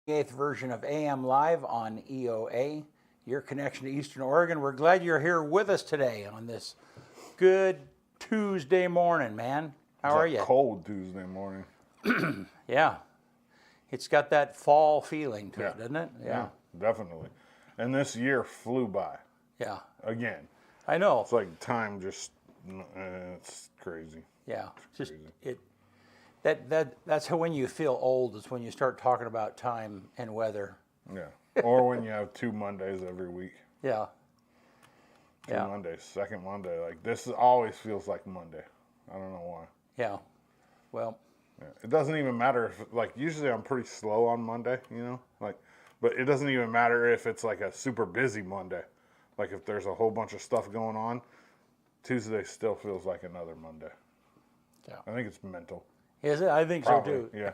Eighth version of AM Live on EOA, your connection to Eastern Oregon. We're glad you're here with us today on this good Tuesday morning, man. How are you? Cold Tuesday morning. Yeah. It's got that fall feeling to it, doesn't it? Yeah, definitely. And this year flew by. Yeah. Again. I know. It's like time just, it's crazy. Yeah. It's just crazy. That's how when you feel old is when you start talking about time and weather. Yeah. Or when you have 2 Mondays every week. Yeah. Two Mondays, second Monday. Like this always feels like Monday. I don't know why. Yeah. Well. Yeah. It doesn't even matter if, like, usually I'm pretty slow on Monday, you know? Like, but it doesn't even matter if it's like a super busy Monday. Like if there's a whole bunch of stuff going on, Tuesday still feels like another Monday. Yeah. I think it's mental. Is it? I think Probably, so too. Yeah.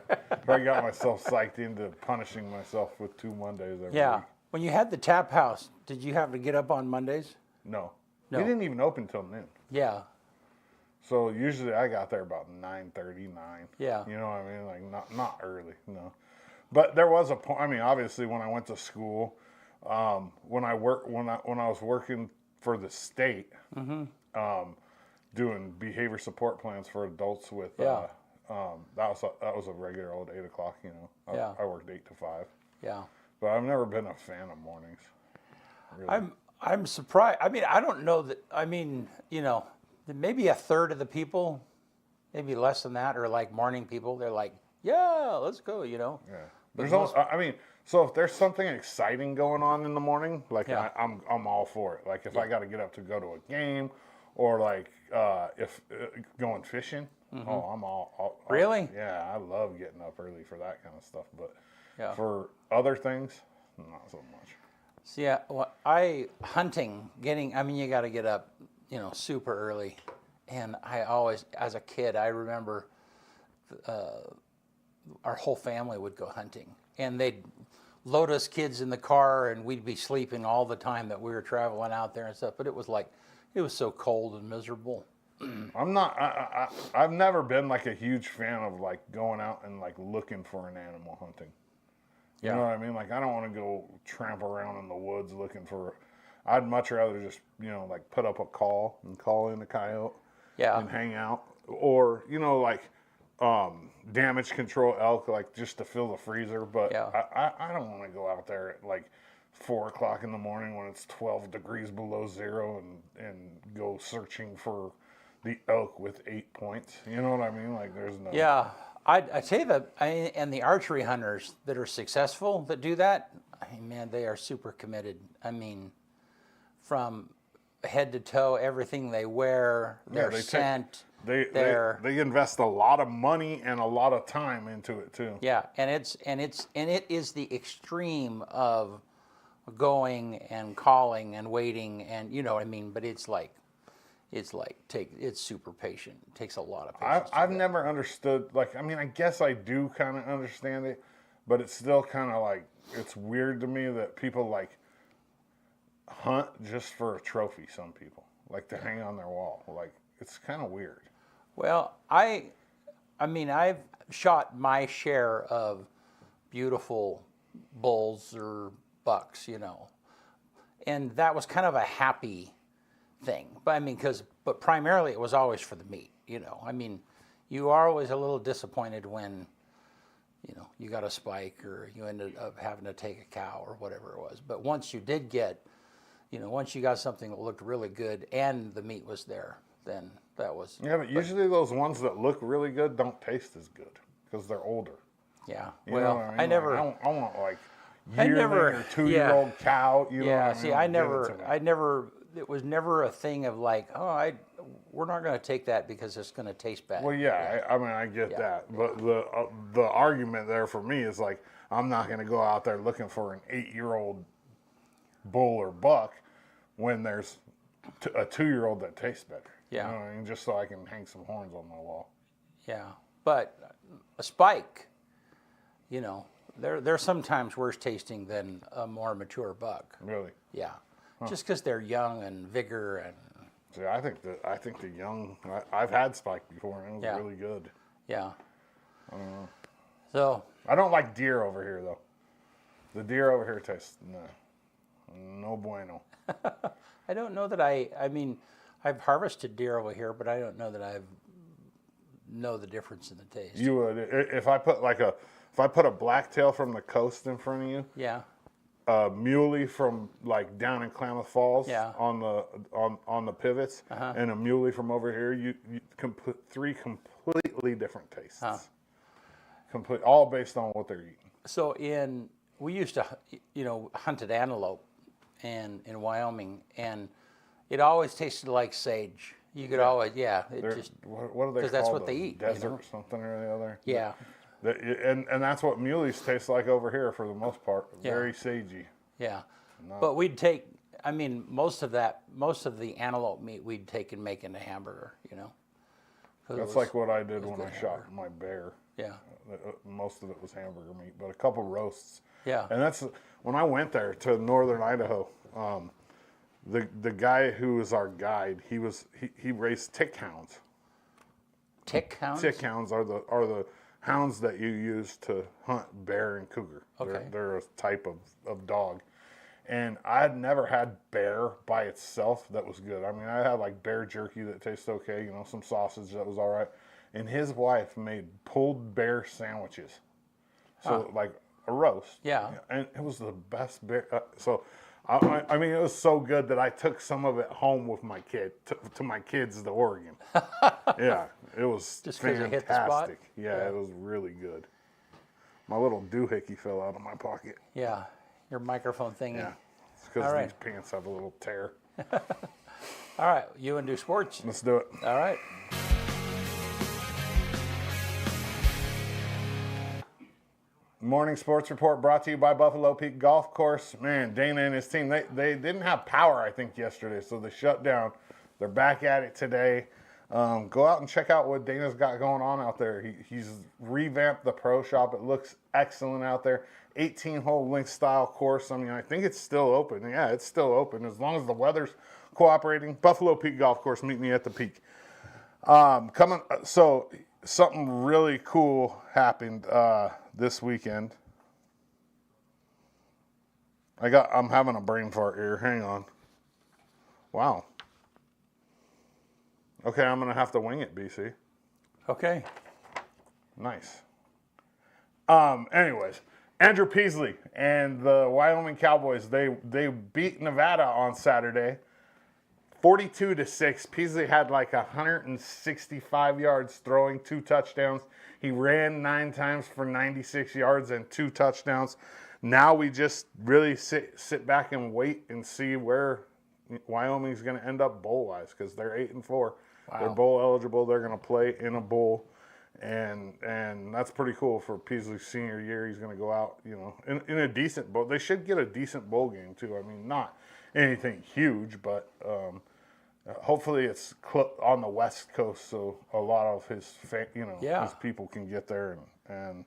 I got myself psyched into punishing myself with 2 Mondays every week. When you had the tap house, did you have to get up on Mondays? No. No. We didn't even open till noon. Yeah. So usually I got there about 9:30, 9. Yeah. You know what I mean? Like not early, no. But there was a point. I mean, obviously when I went to school, when I was working for the state, doing behavior support plans for adults with that was a regular old 8 o'clock. You know, I worked 8 to 5. Yeah. But I've never been a fan of mornings. Really. I'm surprised. I mean, I don't know that. I mean, you know, maybe a third of the people, maybe less than that, are like morning people. They're like, yeah, let's go. You know. Yeah. There's I mean, so if there's something exciting going on in the morning, like I'm all for it. Like if I got to get up to go to a game, or like if going fishing, I'm all really. Yeah, I love getting up early for that kind of stuff. But for other things, not so much. So well, hunting, I mean, you got to get up, you know, super early. And I always, as a kid, I remember our whole family would go hunting. And they'd load us kids in the car, and we'd be sleeping all the time that we were traveling out there and stuff. But it was so cold and miserable. I'm not. I've never been like a huge fan of like going out and like looking for an animal hunting. You know what I mean? Like I don't want to go tramp around in the woods looking for. I'd much rather just like put up a call and call in a coyote. Yeah. And hang out, or like damage control elk, like just to fill the freezer. But Yeah. I don't want to go out there at like 4 o'clock in the morning when it's 12 degrees below zero and go searching for the elk with 8 points. You know what I mean? Like there's no. Yeah. I'd say that, and the archery hunters that are successful that do that, man, they are super committed. I mean, from head to toe, everything they wear, their scent. They invest a lot of money and a lot of time into it too. Yeah, and it is the extreme of going and calling and waiting, and you know what I mean. But it's super patient. It takes a lot of patience. I've never understood. Like, I mean, I guess I do kind of understand it, but it's still kind of like it's weird to me that people like hunt just for a trophy. Some people like to hang on their wall. Like it's kind of weird. Well, I mean, I've shot my share of beautiful bulls or bucks, and that was kind of a happy thing. But I mean, but primarily it was always for the meat, I mean, you are always a little disappointed when, you got a spike or you ended up having to take a cow or whatever it was. But once you did get, once you got something that looked really good and the meat was there, then that was. Yeah, but usually those ones that look really good don't taste as good because they're older. Yeah. You know what I mean? I never. I want like yearling or 2-year-old cow. You know what I mean? See, I never. It was never a thing of like, we're not going to take that because it's going to taste bad. Well, yeah. I mean, I get that, but the argument there for me is like, I'm not going to go out there looking for an 8-year-old bull or buck when there's a 2-year-old that tastes better. Yeah. You know what I mean? Just so I can hang some horns on my wall. Yeah, but a spike, they're sometimes worse tasting than a more mature buck. Really? Yeah, just because they're young and vigor and. See, I think the young. I've had spike before and it was really good. Yeah. I don't know. So. I don't like deer over here though. The deer over here tastes no bueno. I don't know that I mean, I've harvested deer over here, but I don't know that I know the difference in the taste. You would if I put a blacktail from the coast in front of you. Yeah. A muley from like down in Klamath Falls. Yeah. On the pivots, and a muley from over here. You three completely different tastes. All based on what they're eating. So we used to hunted antelope and in Wyoming, and it always tasted like sage. You could always, just what are they? Because that's what they eat. Desert something or the other. Yeah. And that's what muleys taste like over here for the most part. Very sagey. Yeah. But we'd take. I mean, most of the antelope meat we'd take and make into hamburger. That's like what I did when I shot my bear. Yeah. Most of it was hamburger meat, but a couple roasts. Yeah. And that's when I went there to northern Idaho. The guy who was our guide, he raised tick hounds. Tick hounds? Tick hounds are the hounds that you use to hunt bear and cougar. Okay. They're a type of dog. And I had never had bear by itself that was good. I mean, I had like bear jerky that tastes okay, some sausage that was all right. And his wife made pulled bear sandwiches. So like a roast. Yeah. And it was the best bear. I mean, it was so good that I took some of it home with my kid to my kids to Oregon. Yeah, it was just fantastic. You hit the spot? Yeah, it was really good. My little doohickey fell out of my pocket. Yeah, your microphone thingy. Yeah, it's because these pants have a little tear. All right, you want to do sports? Let's do it. All right. Morning Sports Report brought to you by Buffalo Peak Golf Course. Man, Dana and his team, they didn't have power, I think, yesterday, so they shut down. They're back at it today. Go out and check out what Dana's got going on out there. He's revamped the pro shop. It looks excellent out there. 18-hole link style course. I mean, I think it's still open. Yeah, it's still open as long as the weather's cooperating. Buffalo Peak Golf Course. Meet me at the peak. So something really cool happened this weekend. I'm having a brain fart here. Hang on. Wow. Okay, I'm gonna have to wing it, BC. Okay. Nice. Anyways, Andrew Peasley and the Wyoming Cowboys, they beat Nevada on Saturday, 42-6. Peasley had like 165 yards throwing, 2 touchdowns. He ran 9 times for 96 yards and 2 touchdowns. Now we just really sit back and wait and see where Wyoming's going to end up bowl-wise, because they're 8-4. Wow. They're bowl eligible. They're going to play in a bowl. And that's pretty cool for Peasley's senior year. He's going to go out, in a decent bowl. They should get a decent bowl game, too. I mean, not anything huge, but hopefully it's on the West Coast, so a lot of his people can get there. And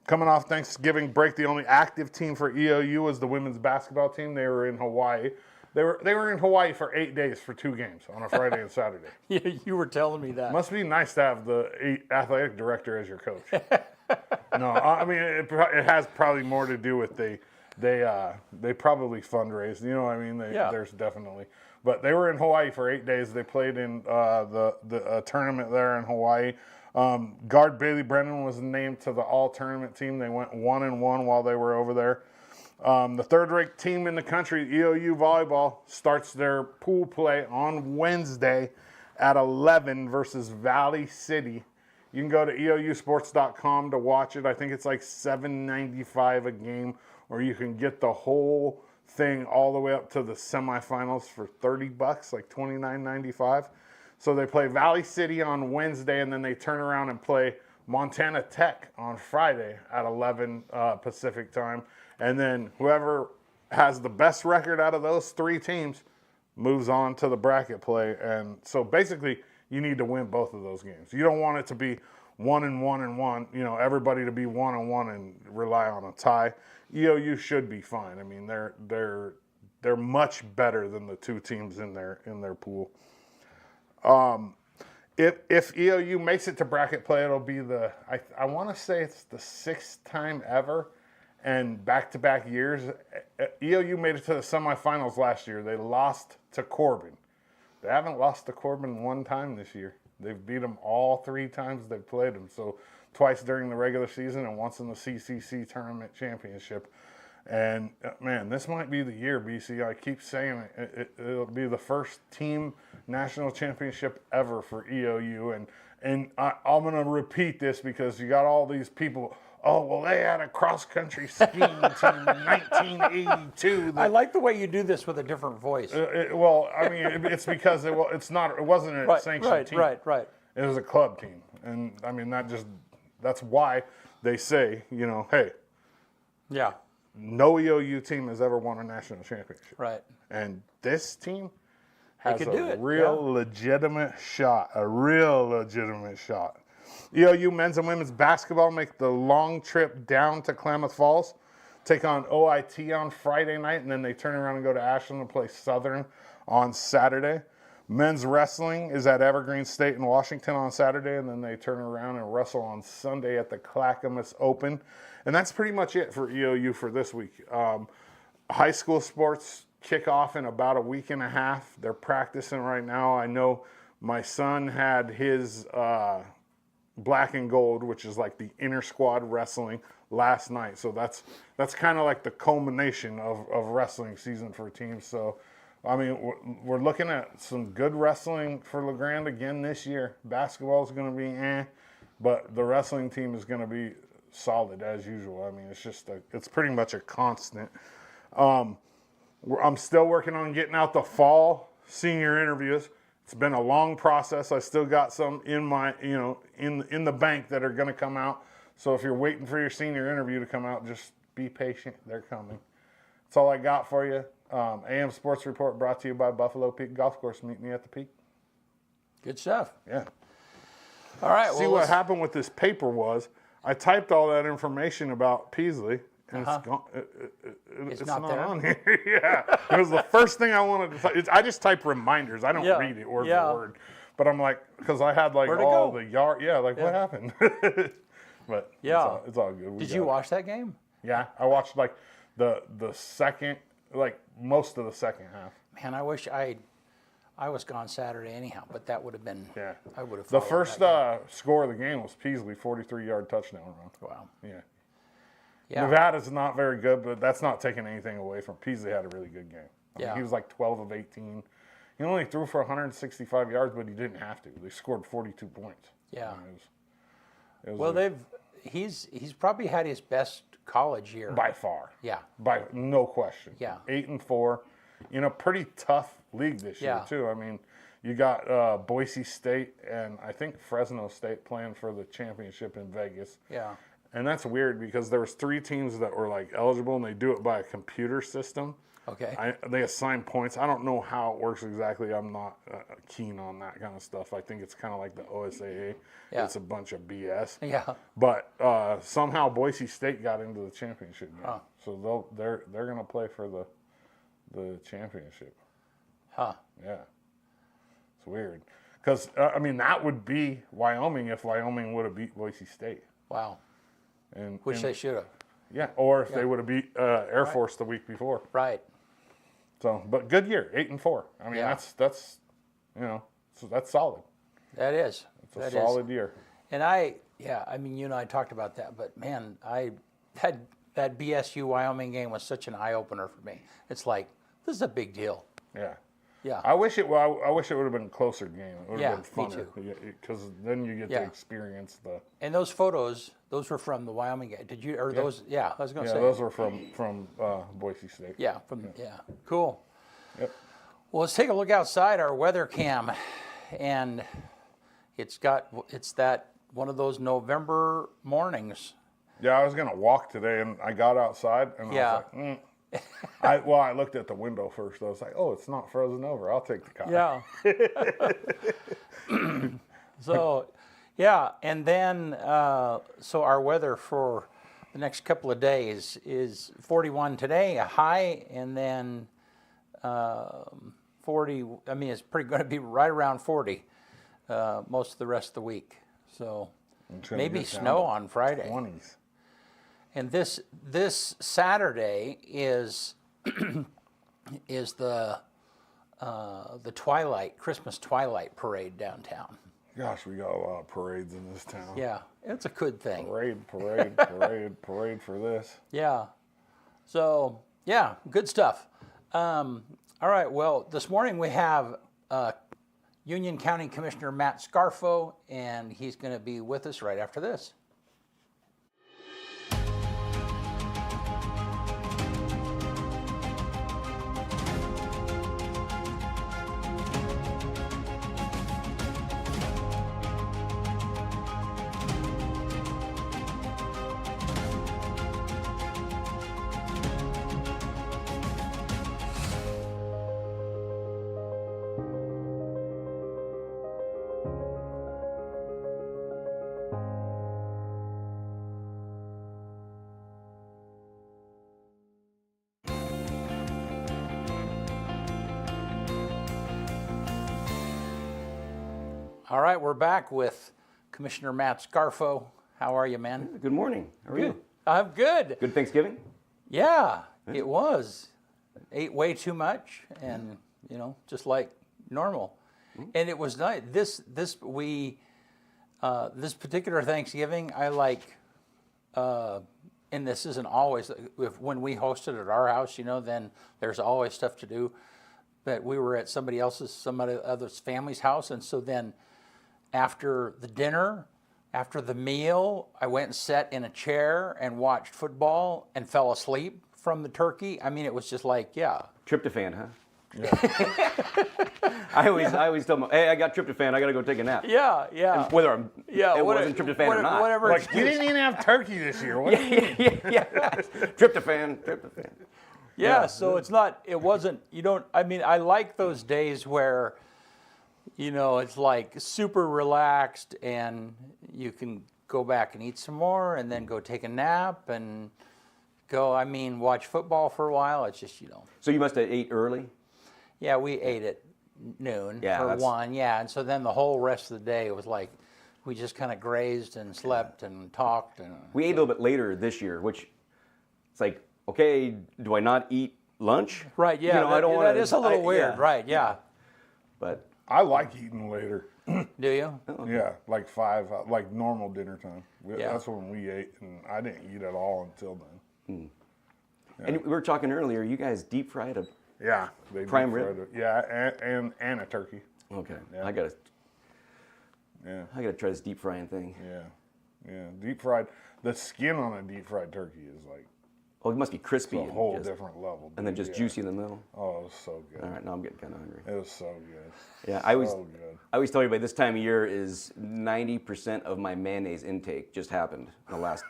coming off Thanksgiving break, the only active team for EOU was the women's basketball team. They were in Hawaii. They were in Hawaii for 8 days for 2 games on a Friday and Saturday. Yeah, you were telling me that. Must be nice to have the athletic director as your coach. No, I mean it has probably more to do with they probably fundraised. You know what I mean? There's definitely. But they were in Hawaii for 8 days. They played in the tournament there in Hawaii. Guard Bailey Brennan was named to the all-tournament team. They went 1-1 while they were over there. The third-ranked team in the country, EOU Volleyball, starts their pool play on Wednesday at 11 versus Valley City. You can go to eousports.com to watch it. I think it's like $7.95 a game, or you can get the whole thing all the way up to the semifinals for $30, like $29.95. So they play Valley City on Wednesday, and then they turn around and play Montana Tech on Friday at 11 Pacific time. And then whoever has the best record out of those 3 teams moves on to the bracket play. And so basically, you need to win both of those games. You don't want it to be 1-1, everybody to be 1-1 and rely on a tie. EOU should be fine. I mean, they're much better than the 2 teams in their pool. If EOU makes it to bracket play, it'll be I want to say it's the 6th time ever, and back-to-back years. EOU made it to the semifinals last year. They lost to Corbin. They haven't lost to Corbin 1 time this year. They've beat them all 3 times they've played them. So twice during the regular season and once in the CCC tournament championship. And man, this might be the year, BC. I keep saying it'll be the first team national championship ever for EOU. And I'm going to repeat this because you got all these people. Oh, well, they had a cross-country skiing team in 1982. I like the way you do this with a different voice. It's because it wasn't a sanctioned team. Right. It was a club team. And, I mean, that's why they say, hey. Yeah. No EOU team has ever won a national championship. Right. And this team has a legitimate shot. EOU men's and women's basketball make the long trip down to Klamath Falls, take on OIT on Friday night, and then they turn around and go to Ashland and play Southern on Saturday. Men's wrestling is at Evergreen State in Washington on Saturday, and then they turn around and wrestle on Sunday at the Clackamas Open. And that's pretty much it for EOU for this week. High school sports kick off in about a week and a half. They're practicing right now. I know my son had his black and gold, which is like the inter-squad wrestling, last night. So that's kind of like the culmination of wrestling season for teams. So, I mean, we're looking at some good wrestling for LeGrand again this year. Basketball is going to be but the wrestling team is going to be solid as usual. I mean, it's pretty much a constant. I'm still working on getting out the fall senior interviews. It's been a long process. I still got some in my, in the bank that are going to come out. So if you're waiting for your senior interview to come out, just be patient. They're coming. That's all I got for you. AM Sports Report brought to you by Buffalo Peak Golf Course. Meet me at the Peak. Good stuff. Yeah. All right. See, what happened with this paper was I typed all that information about Peasley, and it's gone. It's not there on here. Yeah. It was the first thing I wanted to type. I just type reminders. I don't read it word for word. But I'm like, because I had like Where'd it all go? the yard. Yeah, like what happened? But Yeah. it's all good. Did you watch that game? Yeah, I watched like the second, like most of the second half. Man, I wish I was gone Saturday anyhow, but that would have been. Yeah, I would have. The followed first that game. score of the game was Peasley, 43-yard touchdown run. Wow. Yeah. Yeah. Nevada's not very good, but that's not taking anything away from Peasley. Had a really good game. I mean, Yeah. he was like 12 of 18. He only threw for 165 yards, but he didn't have to. They scored 42 points. Yeah. I mean, it was Well, he's probably had his best college year. by far. Yeah. By no question. Yeah. 8-4. In a pretty tough league this year Yeah. too. I mean, you got Boise State and I think Fresno State playing for the championship in Vegas. Yeah. And that's weird because there was 3 teams that were like eligible, and they do it by a computer system. Okay. They assign points. I don't know how it works exactly. I'm not keen on that kind of stuff. I think it's kind of like the OSAA. Yeah. It's a bunch of BS. Yeah. But somehow Boise State got into the championship game, Huh. so they're going to play for the championship. Huh. Yeah, it's weird because I mean that would be Wyoming if Wyoming would have beat Boise State, Wow. Which and they should have. yeah, or if they would have beat Air Force the week before. Right. So, but good year, 8-4. I mean Yeah. that's you know that's solid. That is. It's a That is. solid year. And I mean, you and I talked about that, but man, that BSU Wyoming game was such an eye opener for me. It's like, this is a big deal. Yeah. Yeah. I wish it would have been a closer game. It would Yeah, have been me funner. Because then you get Yeah. to experience the. And those photos, those were from the Wyoming game. Did you, or those, yeah, I was going to Yeah, say. those were from Boise State. Yeah, cool. Yep. Well, let's take a look outside our weather cam. And it's that one of those November mornings. Yeah, I was gonna walk today, and I got outside, and Yeah. I was like, I looked at the window first. I was like, oh, it's not frozen over. I'll take the car. Yeah. So, yeah, and then so our weather for the next couple of days is 41 today, a high, and then 40. I mean, it's pretty going to be right around 40 most of the rest of the week. So It's gonna maybe get down snow to on Friday. 20s. And this Saturday is is the Christmas twilight parade downtown. Gosh, we got a lot of parades in this town. Yeah, it's a good thing. Parade for this. Yeah. So yeah, good stuff. All right. Well, this morning we have Union County Commissioner Matt Scarfo, and he's going to be with us right after this. All right, we're back with Commissioner Matt Scarfo. How are you, man? Good morning. How are you? I'm good. Good Thanksgiving? Yeah, it was. Ate way too much, and just like normal. And it was nice. This particular Thanksgiving, I like. And this isn't always when we hosted at our house. Then there's always stuff to do. But we were at somebody other's family's house, and so then after the dinner, after the meal, I went and sat in a chair and watched football and fell asleep from the turkey. I mean, it was just like, yeah. Tryptophan, huh? Yeah. I always tell them, hey, I got tryptophan. I got to go take a nap. Yeah. And whether it wasn't tryptophan or not. Whatever. Like, you didn't even have turkey this year. What do you mean? yeah. Tryptophan. Yeah, so it wasn't, I like those days where, it's like super relaxed and you can go back and eat some more and then go take a nap and watch football for a while. It's just, So you must have ate early? Yeah, we ate at noon Yeah, or that's- 1. Yeah, and so then the whole rest of the day was like we just kind of grazed and slept and talked and We ate a little bit later this year, which it's like, okay, do I not eat lunch? right. Yeah, You know, I don't want that is a little weird. Yeah. Right. Yeah. But I like eating later. Do you? Yeah, like 5, like normal dinner time. Yeah. That's when we ate, and I didn't eat at all until then. and we were talking earlier. You guys deep fried a. Yeah, they Prime deep rib? fried it. Yeah, and a turkey. Okay. Yeah. I gotta try this deep frying thing. Yeah, deep fried. The skin on a deep fried turkey is like Oh, it must be crispy. a and whole just- different level. And then dude. just Yeah. juicy in the middle. Oh, it was so good. All right, now I'm getting kind of hungry. It was so good. Yeah, I always So good. tell everybody this time of year is 90% of my mayonnaise intake just happened in the last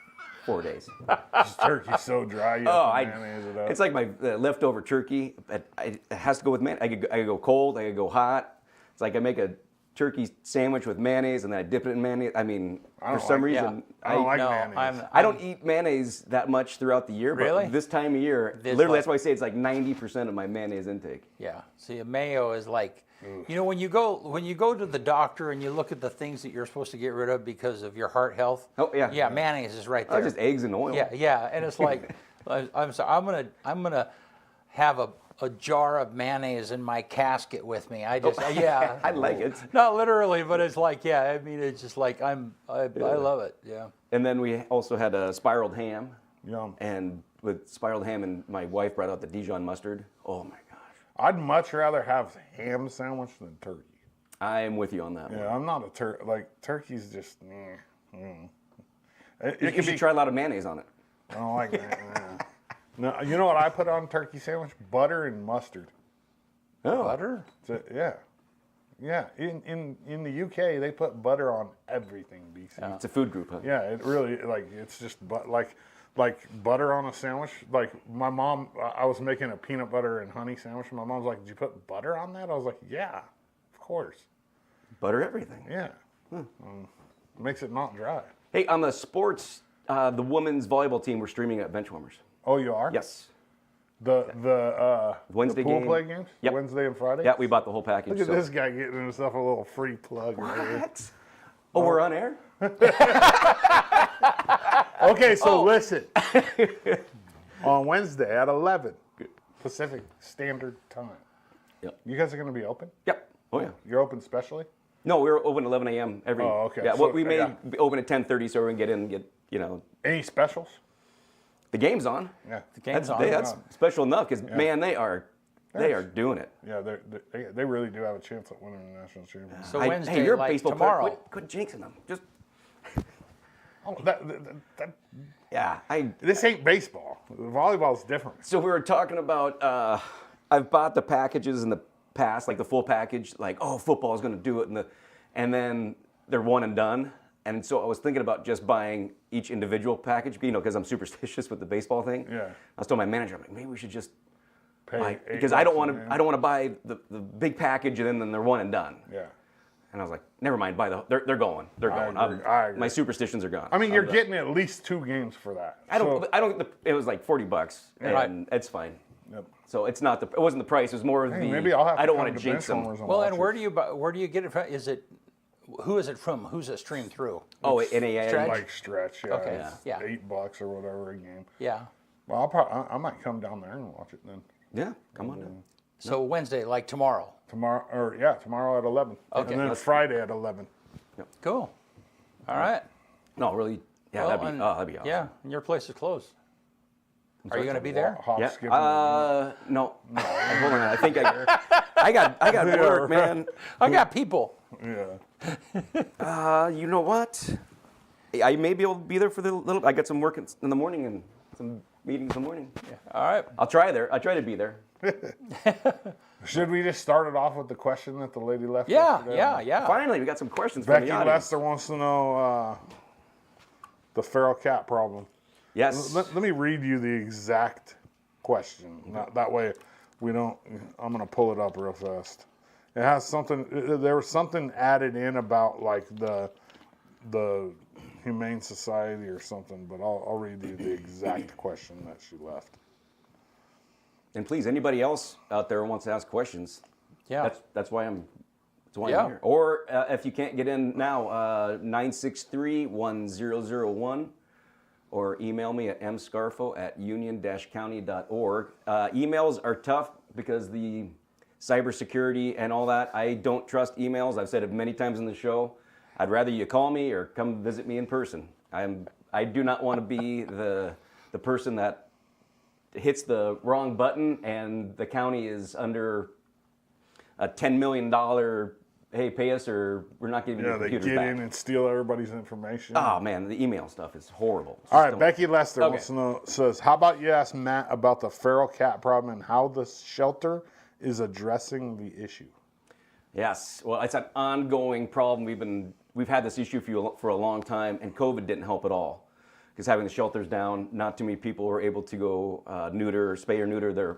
4 days. This turkey's so dry. You Oh, have to mayonnaise it up. it's like my leftover turkey. It has to go with mayonnaise. I could go cold. I could go hot. It's like I make a turkey sandwich with mayonnaise and then I dip it in mayonnaise. I mean, I for don't some like- reason, I don't like no, mayonnaise. I don't eat mayonnaise that much throughout the year. Really? But this time of year, This literally, like- that's why I say it's like 90% of my mayonnaise intake. Yeah. See, a mayo is like, you know, when you go to the doctor and you look at the things that you're supposed to get rid of because of your heart health. Oh, yeah. Yeah, mayonnaise is right Oh, there. just eggs and oil. Yeah, yeah, and it's like, I'm sorry, I'm gonna have a jar of mayonnaise in my casket with me. I just, yeah. I like it. Not literally, but it's like, yeah. I mean, it's just like I love it. Yeah. And then we also had a spiraled ham. Yum. And with spiraled ham, and my wife brought out the Dijon mustard. Oh my gosh. I'd much rather have ham sandwich than turkey. I am with you on that one. Yeah, I'm not a like turkey's just. It You can should be. try a lot of mayonnaise on it. I don't like that. No, you know what I put on turkey sandwich? Butter and mustard. Oh. Butter. Yeah. In the UK they put butter on everything. BC. It's a food group, huh? Yeah, it really it's just like butter on a sandwich. Like my mom, I was making a peanut butter and honey sandwich. And my mom's like, "Did you put butter on that?" I was like, "Yeah, of course." Butter everything. Yeah, makes it not dry. Hey, on the sports, the women's volleyball team, we're streaming at Benchwarmers. Oh, you are? Yes. The Wednesday the pool game. play games. Yep. Wednesday and Friday. Yeah, we bought the whole package. Look at so- this guy getting himself a little free plug. Right here. What? Oh, we're on air? Okay, so listen. On Wednesday at 11 Pacific Standard Time. Yep. You guys are going to be open? Yep. Oh, yeah. You're open specially? No, we were open 11 a.m. every. Oh, okay. Yeah, So, what we may yeah. be open at 10:30 so we can get in and get, Any specials? the game's on. Yeah. Game's on. That's special enough because, man, they are doing it. Yeah, they really do have a chance at winning the national championship. So Wednesday, hey, you're a like baseball tomorrow. player. Quit jinxing them. Just, Oh, yeah. this ain't baseball. Volleyball's different. So we were talking about, I've bought the packages in the past, like the full package, like, oh, football is going to do it. And then they're one and done. And so I was thinking about just buying each individual package, because I'm superstitious with the baseball thing. Yeah. I was telling my manager, I'm like, maybe we should just Pay buy, $8 because I don't a want to. man. I don't want to buy the big package and then they're one and done. Yeah. And I was like, never mind. They're going. They're I going. agree, I agree. My superstitions are gone. I mean, you're I'm done. getting at least 2 games for that. I don't. So, I don't. It was like $40, Right. and it's fine. Yep. So it's not the. It wasn't the price. It was more of Hey, the. maybe I'll have I don't to want to jinx them. Well, and where do you get it from? Who is it from? Who's it streamed through? Oh, NAA. Stretch? Like stretch, yeah. Okay, it's yeah. $8 or whatever a game. Yeah. Well, I might come down there and watch it then. Yeah, come on down. So Wednesday, like tomorrow. Tomorrow at 11. Okay. And then Friday at 11. Cool. All right. No, really. Yeah, Well, that'd be awesome. Yeah, and your place is closed. Are you going to be there? Hop, Yeah. skip, and No. Hold on. I think I got work, man. I got people. yeah. You know what? I may be able to be there for the little. I got some work in the morning and some meetings in the morning. All right. I'll try to be there. Should we just start it off with the question that the lady left? Yeah, yesterday? yeah. Finally, we got some questions from Becky the audience. Lester wants to know the feral cat problem. Yes. Let me read you the exact question. That way we don't. I'm going to pull it up real fast. It has something. There was something added in about like the Humane Society or something, but I'll read you the exact question that she left. And please, anybody else out there who wants to ask questions, Yeah. That's why I'm Yeah. here. Or if you can't get in now, 963-1001, or email me at mscarfo@union-county.org. Emails are tough because the cybersecurity and all that. I don't trust emails. I've said it many times in the show. I'd rather you call me or come visit me in person. I do not want to be the person that hits the wrong button and the county is under a $10 million, hey, pay us or we're not giving you the they computers get back. in and steal everybody's information. Oh man, the email stuff is horrible. All right, Don't- Becky Lester Okay. wants to know, says, how about you ask Matt about the feral cat problem and how the shelter is addressing the issue? Yes, well, it's an ongoing problem. We've had this issue for a long time, and COVID didn't help at all. Because having the shelters down, not too many people were able to go spay or neuter their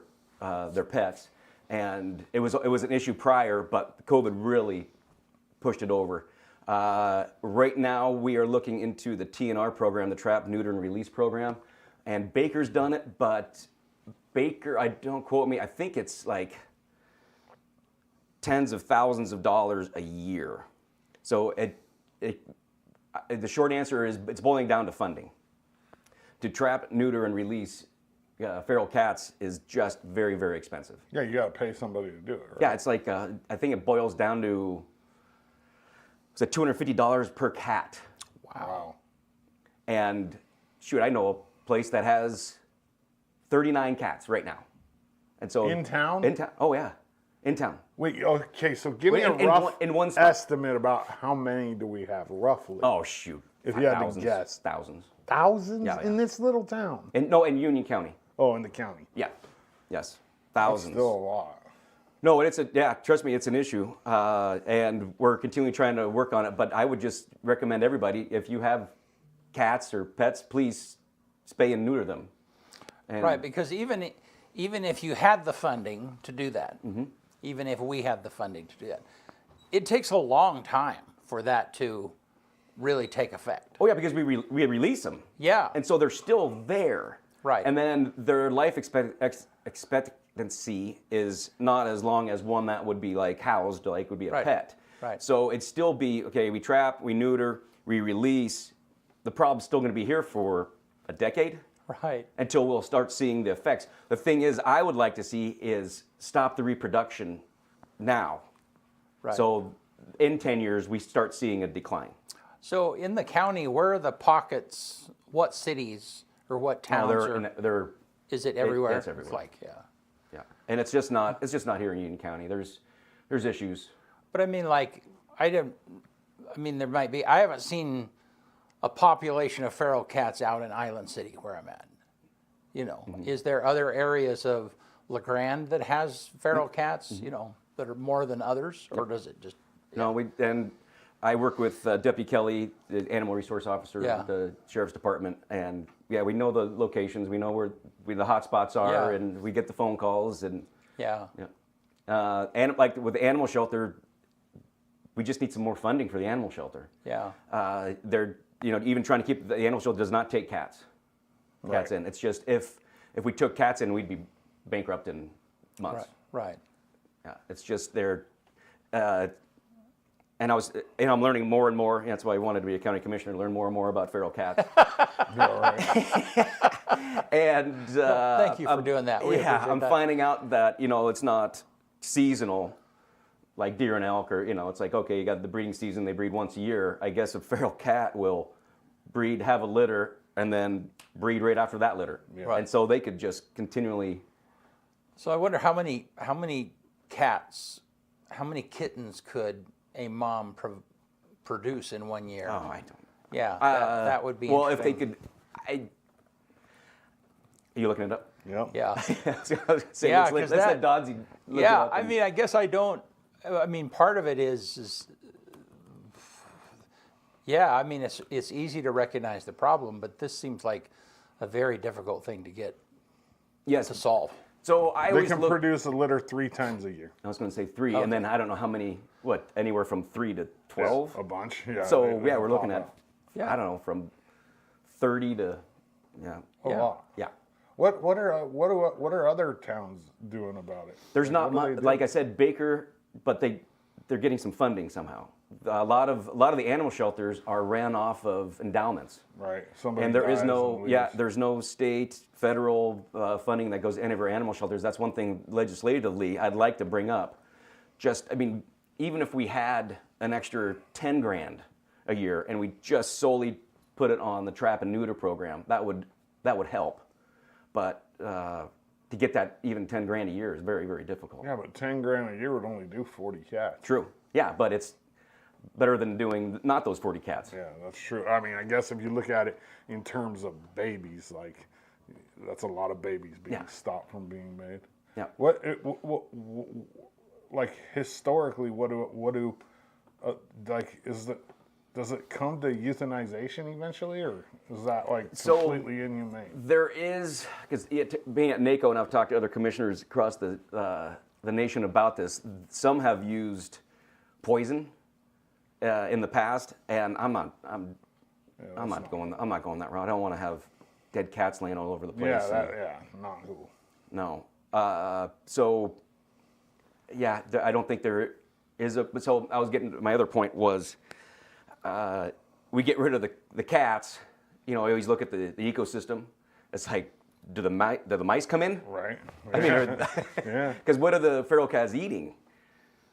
pets, and it was an issue prior, but COVID really pushed it over. Right now, we are looking into the TNR program, the Trap, Neuter, and Release program, and Baker's done it, but Baker, don't quote me, I think it's like tens of thousands of dollars a year. So the short answer is it's boiling down to funding. To trap, neuter, and release feral cats is just very, very expensive. Yeah, you got to pay somebody to do it, right? Yeah, it's like, I think it boils down to, it's $250 per cat. Wow. And shoot, I know a place that has 39 cats right now. And so In town? In town. Oh yeah, in town. Wait, okay, so give me Wait, a in rough one spot. estimate about how many do we have roughly? Oh shoot. If you had to Thousands, guess. Thousands. Thousands Yeah, in yeah. this little town? In Union County. Oh, in the county. Yeah. Yes. That's Thousands. still a lot. No, trust me, it's an issue. And we're continually trying to work on it. But I would just recommend everybody, if you have cats or pets, please spay and neuter them. And Right, because even if you had the funding to do that, even if we had the funding to do that, it takes a long time for that to really take effect. Oh yeah, because we release them. Yeah. And so they're still there. Right. And then their life expectancy is not as long as one that would be like housed, like would be a Right. pet. Right. So it'd still be, okay, we trap, we neuter, we release. The problem's still going to be here for a decade. Right. Until we'll start seeing the effects. The thing is, I would like to see is stop the reproduction now. Right. So in 10 years, we start seeing a decline. So in the county, where are the pockets? What cities or what towns? Is it everywhere? It's everywhere. It's like, yeah. Yeah, and it's just not here in Union County. There's issues. But I mean, like, there might be. I haven't seen a population of feral cats out in Island City where I'm at. Is there other areas of LeGrand that has feral cats? That are more than others, or does it just? No, and I work with Deputy Kelly, the animal resource officer Yeah. of the sheriff's department, and yeah, we know the locations. We know where the hot spots are, Yeah. and we get the phone calls, and Yeah. and like with the animal shelter, we just need some more funding for the animal shelter. Yeah. They're even trying to keep the animal shelter does not take cats Right. in. It's just if we took cats in, we'd be bankrupt in months. Right. Yeah, it's just they're, and I'm learning more and more. That's why I wanted to be a county commissioner, to learn more and more about feral cats. Yeah, right. And Thank you for doing that. We Yeah, appreciate I'm that. finding out that it's not seasonal, like deer and elk, or it's like, okay, you got the breeding season. They breed once a year. I guess a feral cat will breed, have a litter, and then breed right after that litter. Yeah. And so they could just continually. So I wonder how many cats, how many kittens could a mom produce in 1 year? Oh, I don't. Yeah, that would be. Well, if they interesting. could, are you looking it up? Yep. Yeah. Yeah, Yeah, 'cause let's let Dodsy look it Yeah, up I and- mean, I guess I don't. I mean, part of it is yeah. I mean, it's easy to recognize the problem, but this seems like a very difficult thing to get yes. to solve. So I They always can look. produce a litter 3 times a year. I was going to say 3, and then I don't know how many. What, anywhere from 3 to 12. A bunch. Yeah. So they yeah, we're looking pop at. up. Yeah. I don't know, from 30 to. Yeah. A Yeah. lot. Yeah. What are other towns doing about it? There's not What do much. they do? Like I said, Baker but they're getting some funding somehow. A lot of the animal shelters are ran off of endowments. Right. Somebody And there is dies no, and yeah, leaves. there's no state, federal funding that goes to any of our animal shelters. That's one thing legislatively I'd like to bring up. I mean, even if we had an extra 10 grand a year and we just solely put it on the trap and neuter program, that would help. But to get that even 10 grand a year is very, very difficult. Yeah, but 10 grand a year would only do 40 cats. True. Yeah, but it's better than doing not those 40 cats. Yeah, that's true. I mean, I guess if you look at it in terms of babies, like that's a lot of babies being stopped from being made. Yeah. What like historically, what do like does it come to euthanization eventually, or is that like completely inhumane? There is, because being at NACO and I've talked to other commissioners across the nation about this. Some have used poison in the past, and I'm not going that route. I don't want to have dead cats laying all over the place. Not cool. No. So, yeah, I don't think there is a. So I was getting. My other point was, we get rid of the cats. You know, I always look at the ecosystem. It's like, do the mice come in? Right. I mean, Yeah. because what are the feral cats eating?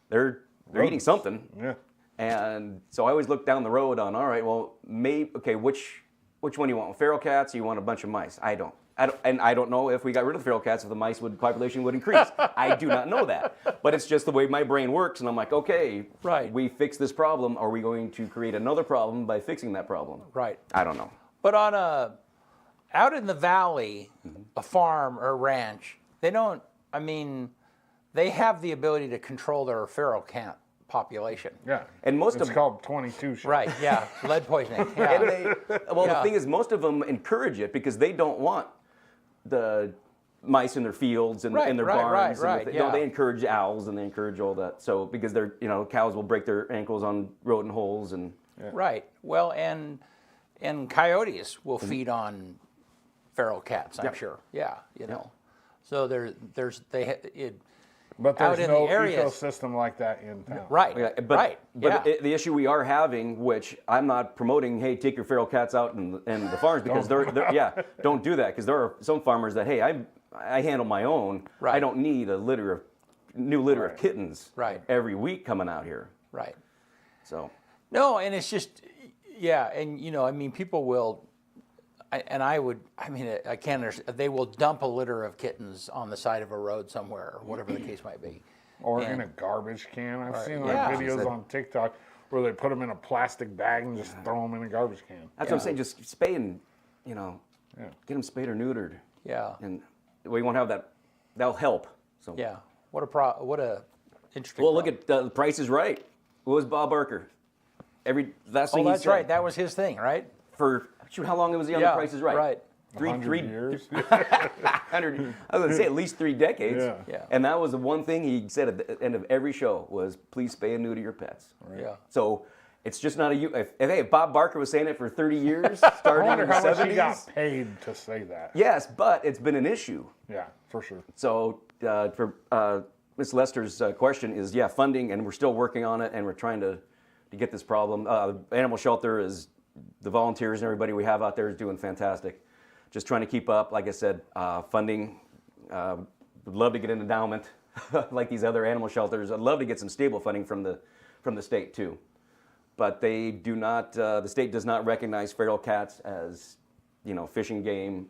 They're eating something. Yeah. And so I always look down the road on, all right, well, which one do you want? Feral cats or you want a bunch of mice? I don't know if we got rid of the feral cats, if the population would increase. I do not know that. But it's just the way my brain works, and I'm like, okay, Right. we fix this problem. Are we going to create another problem by fixing that problem? Right. I don't know. But out in the valley, a farm or a ranch, they have the ability to control their feral cat population. Yeah. And most it's of called 22 shit. Right, yeah, lead poisoning. Yeah. And the Yeah. thing is, most of them encourage it because they don't want the mice in their fields and in their barns. They encourage owls and they encourage all that. So because cows will break their ankles on rodent holes and. Yeah. Right. Well, and coyotes will feed on feral cats, I'm sure. Yeah, So But out there's in no the areas- ecosystem like that in town. right, Yeah, right. But Yeah. the issue we are having, which I'm not promoting, hey, take your feral cats out in the farms because don't do that because there are some farmers that, hey, I handle my own. Right. I don't need a new litter of Right. kittens every week coming out here. Right. So. No, and it's just, and people will, I can't understand, they will dump a litter of kittens on the side of a road somewhere, or whatever the case might be. Or in a garbage can. I've seen Yeah. videos on TikTok where they put them in a plastic bag and just throw them in a garbage can. That's what I'm saying. Just spay and, get them spayed or neutered. Yeah. And we won't have that. That'll help. So. Yeah. What a interesting. Well, look at The Price is Right. What was Bob Barker? Last thing he that's said. right. That was his thing, right? For how long was he on The Price is Right? Right. 100 years. 100. I was going to say at least 3 decades. Yeah. And that was the one thing he said at the end of every show was, please spay and neuter your pets. Right. Yeah. So it's just not if Bob Barker was saying it for 30 years, I starting wonder in the how 70s. much he got paid to say that. Yes, but it's been an issue. Yeah, for sure. So for Ms. Lester's question is, funding, and we're still working on it, and we're trying to get this problem. The animal shelter is, the volunteers and everybody we have out there is doing fantastic. Just trying to keep up. Like I said, funding, would love to get an endowment like these other animal shelters. I'd love to get some stable funding from the state too. But they do not, the state does not recognize feral cats as, fishing game,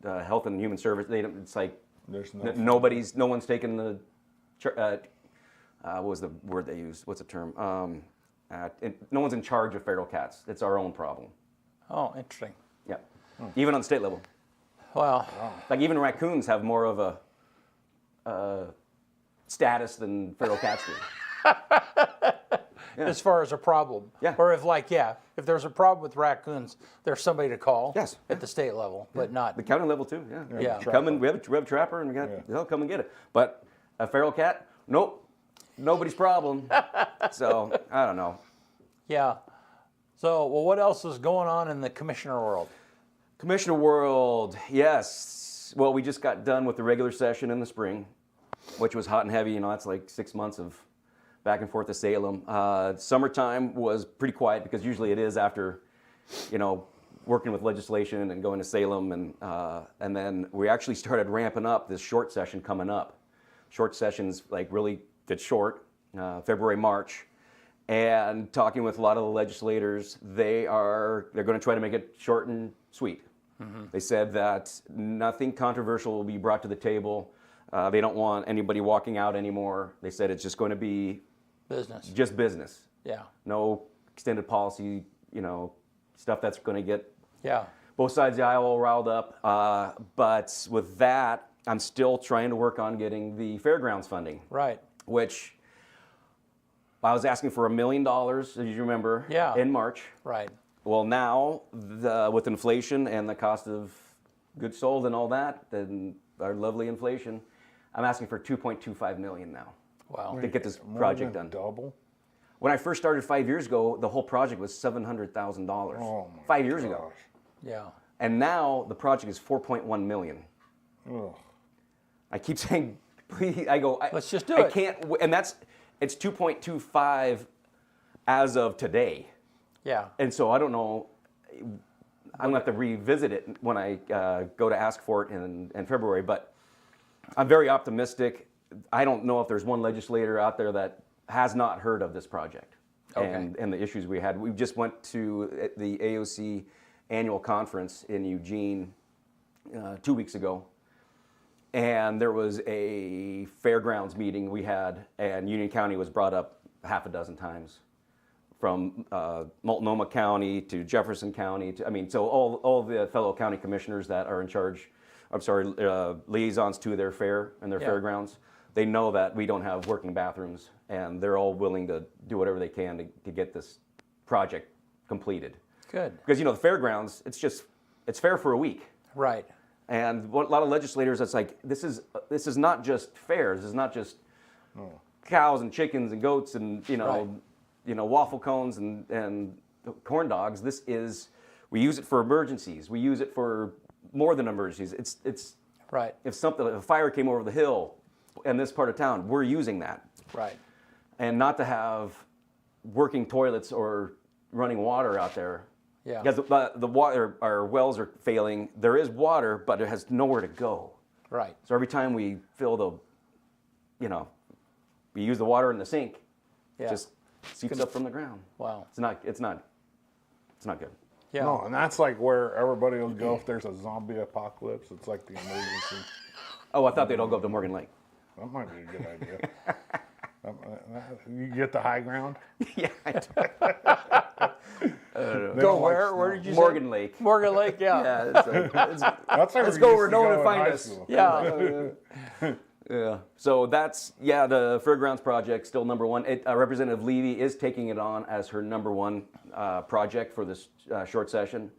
health and human service. It's like, There's no no one's taken the, what was the word they used? What's the term? No one's in charge of feral cats. It's our own problem. Oh, interesting. Yeah, even on the state level. Well, Like even raccoons have more of a status than feral cats do. as far as a problem. Yeah. Or if there's a problem with raccoons, there's somebody to call. Yes. At the state level, but not. The county level too. Yeah. Yeah. Come in. We have a trapper, and they'll come and get it. But a feral cat, nope, nobody's problem. So I don't know. Yeah. So, well, what else is going on in the commissioner world? Commissioner World, yes. Well, we just got done with the regular session in the spring. which was hot and heavy. You know, that's like 6 months of back and forth to Salem. Summertime was pretty quiet because usually it is after, you know, working with legislation and going to Salem, and then we actually started ramping up this short session coming up. Short sessions like really get short, February, March, and talking with a lot of the legislators, they're going to try to make it short and sweet. They said that nothing controversial will be brought to the table. They don't want anybody walking out anymore. They said it's just going to be just business. Yeah. No extended policy, you know, stuff that's going to get Yeah. both sides of the aisle all riled up. But with that, I'm still trying to work on getting the fairgrounds funding. Right. Which I was asking for $1 million, as you remember, in March. Right. Well, now, with inflation and the cost of goods sold and all that, and our lovely inflation, I'm asking for $2.25 million now. Wow. To get this More project than done. Double. When I first started 5 years ago, the whole project was $700,000. Oh my 5 years ago. gosh. Yeah. And now the project is $4.1 million. Ugh. I keep saying, please, I go, Let's just do I it. can't, and it's 2.25 as of today. Yeah. And so I don't know, I'm going to have to revisit it when I go to ask for it in February, but I'm very optimistic. I don't know if there's one legislator out there that has not heard of this project and the issues we had. We just went to the AOC annual conference in Eugene 2 weeks ago, and there was a fairgrounds meeting we had, and Union County was brought up half a dozen times. From Multnomah County to Jefferson County, so all the fellow county commissioners that are in charge, liaisons to their fair and their fairgrounds, they know that we don't have working bathrooms, and they're all willing to do whatever they can to get this project completed. Good. Because, you know, the fairgrounds, it's fair for a week. Right. And a lot of legislators, it's like, this is not just fairs, this is not just cows and chickens and goats and, waffle cones and corn dogs. We use it for emergencies. We use it for more than emergencies. It's Right. if a fire came over the hill in this part of town, we're using that. Right. And not to have working toilets or running water out there. Yeah. Because the water, our wells are failing. There is water, but it has nowhere to go. Right. So every time we fill we use the water in the sink, Yeah. it just seeps up from the ground. Wow. It's not good. Yeah. No, and that's like where everybody will go if there's a zombie apocalypse. It's like the emergency. Oh, I thought they'd all go up to Morgan Lake. That might be a good idea. You get the high ground. Yeah. Go where? Where did you Morgan say? Lake. Morgan Lake, yeah. Yeah, That's let's go where no one will find us. Yeah. Yeah. So that's the fairgrounds project still number one. Representative Levy is taking it on as her number one project for this short session.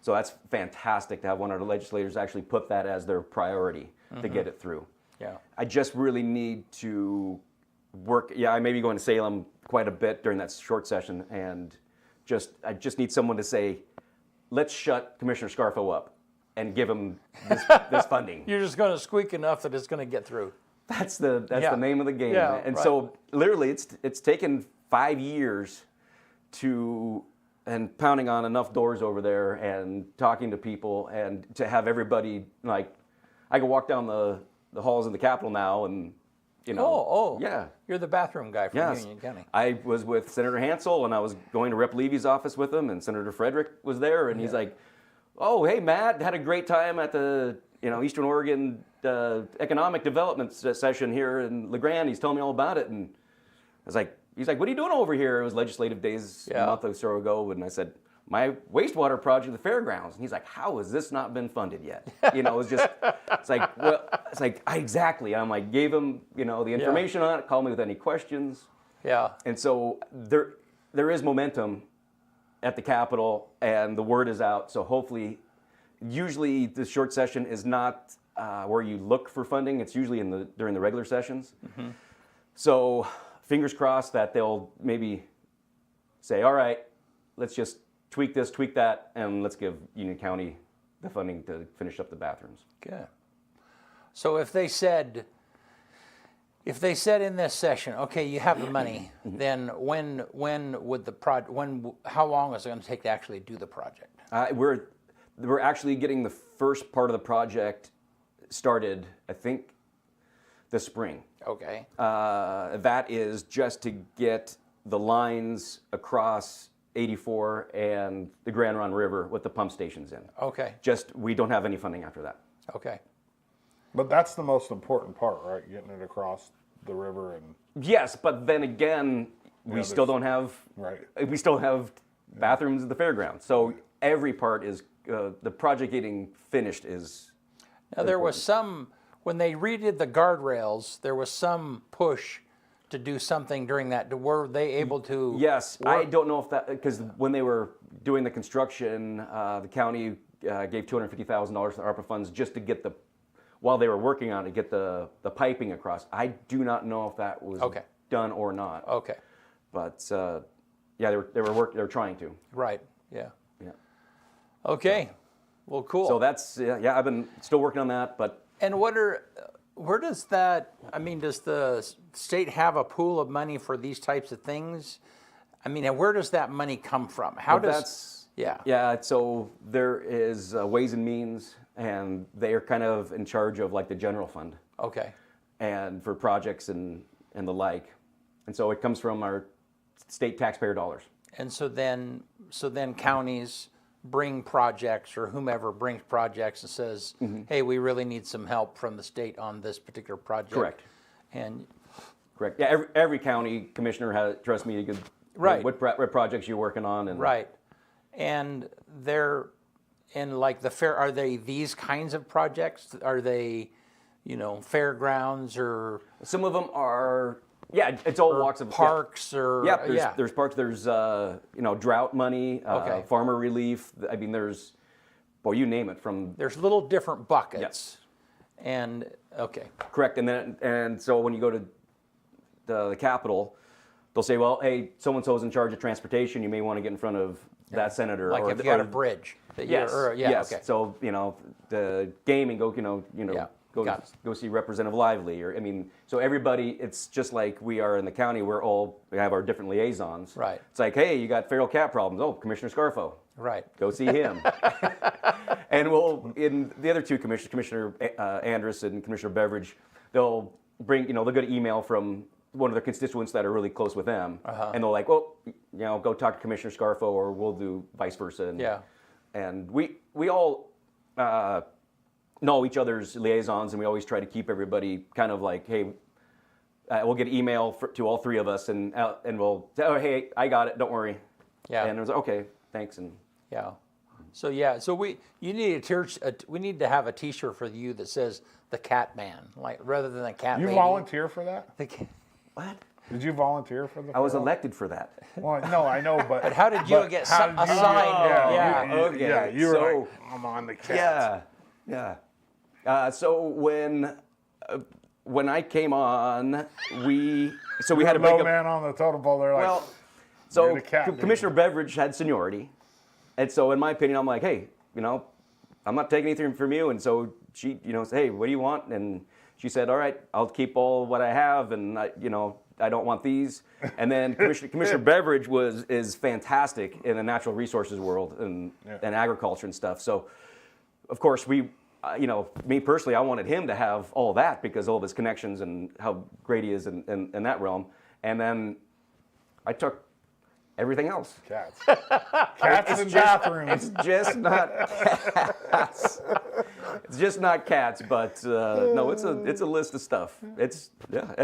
So that's fantastic to have one of the legislators actually put that as their priority to get it through. Yeah. I just really need to work. Yeah, I may be going to Salem quite a bit during that short session, and I just need someone to say, let's shut Commissioner Scarfo up and give him this funding. You're just going to squeak enough that it's going to get through. That's the name of the game. Yeah, And right. so literally it's taken 5 years and pounding on enough doors over there and talking to people and to have everybody, like, I can walk down the halls of the Capitol now and, yeah. You're the bathroom guy from Yes. Union County. I was with Senator Hansel, and I was going to Rep. Levy's office with him, and Senator Frederick was there, and he's like, "Oh, hey, Matt, had a great time at the Eastern Oregon Economic Development session here in La Grande." He's telling me all about it, and he's like, "What are you doing over here?" It was legislative days a month or so ago, and I said, "My wastewater project at the fairgrounds." And he's like, "How has this not been funded yet?" It's like, exactly. I'm like, gave him, the information on it, call me with any questions. Yeah. And so there is momentum at the Capitol, and the word is out. So hopefully, usually the short session is not where you look for funding. It's usually during the regular sessions. Mm-hmm. So fingers crossed that they'll maybe say, all right, let's just tweak this, tweak that, and let's give Union County the funding to finish up the bathrooms. Good. So if they said, if they said in this session, okay, you have the money, then when would the how long is it going to take to actually do the project? We're actually getting the first part of the project started, I think, this spring. Okay. That is just to get the lines across 84 and the Grand Ronde River with the pump stations in. Okay. Just, we don't have any funding after that. Okay. But that's the most important part, right? Getting it across the river and. Yes, but then again, we still don't have. Right. We still have bathrooms at the fairground. So every part is the project getting finished is. Now there was some when they redid the guardrails. There was some push to do something during that. Were they able to? Yes, I don't know if that because when they were doing the construction, the county gave $250,000 to ARPA funds just to get while they were working on it, get the piping across. I do not know if that was done or not. Okay. But yeah, they were trying to. Right. Yeah. Yeah. Okay. Well, cool. So that's yeah. I've been still working on that, but. And where does that? I mean, does the state have a pool of money for these types of things? I mean, and where does that money come from? How does? That's yeah. Yeah. So there is Ways and Means, and they are kind of in charge of like the general fund. Okay. And for projects and the like, and so it comes from our state taxpayer dollars. And so then counties bring projects, or whomever brings projects and says, hey, we really need some help from the state on this particular project. Correct. And correct. Yeah, every county commissioner trusts me to right. What projects you're working on and right. And they're in like the fair. Are they these kinds of projects? Are they, fairgrounds or some of them are? Yeah, it's all walks of parks or there's parks. There's drought money, farmer relief. I mean, there's you name it. There's little different buckets. Yes. And okay. Correct. And so when you go to the Capitol, they'll say, well, hey, so and so's in charge of transportation. You may want to get in front of that senator. Like if you got a bridge. Yes. Yes. Okay. So the gaming go see Representative Lively, so everybody, it's just like we are in the county, we have our different liaisons. Right. It's like, hey, you got feral cat problems. Oh, Commissioner Scarfo. Right. Go see him. And in the other two commissioners, Commissioner Andrus and Commissioner Beveridge, they'll they'll get an email from one of their constituents that are really close with them, and they'll like, well, go talk to Commissioner Scarfo, or we'll do vice versa. And we all know each other's liaisons, and we always try to keep everybody kind of like, hey, we'll get an email to all three of us, and we'll say, oh, hey, I got it, don't worry. Yeah. And it was okay, thanks. And yeah. So we need we need to have a T-shirt for you that says the Cat Man, like rather than the Cat. You lady. volunteer for that? what? Did you volunteer for the? I was elected for that. Well, no, I know, but. But how did you get assigned? Yeah, you were like, I'm on the Cats. Yeah. So when I came on, we had to make a man on the totem pole. They're like, so the cat, Commissioner Beveridge had seniority, and so in my opinion, I'm like, hey, I'm not taking anything from you, and so she, said, hey, what do you want? And she said, all right, I'll keep all what I have, and I don't want these. And then Commissioner Beveridge is fantastic in the natural resources world and agriculture and stuff. So, of course, me personally, I wanted him to have all that because all of his connections and how great he is in that realm. And then I took everything else. Cats. Cats in bathrooms. It's just not cats. It's just not cats, but no, it's a list of stuff.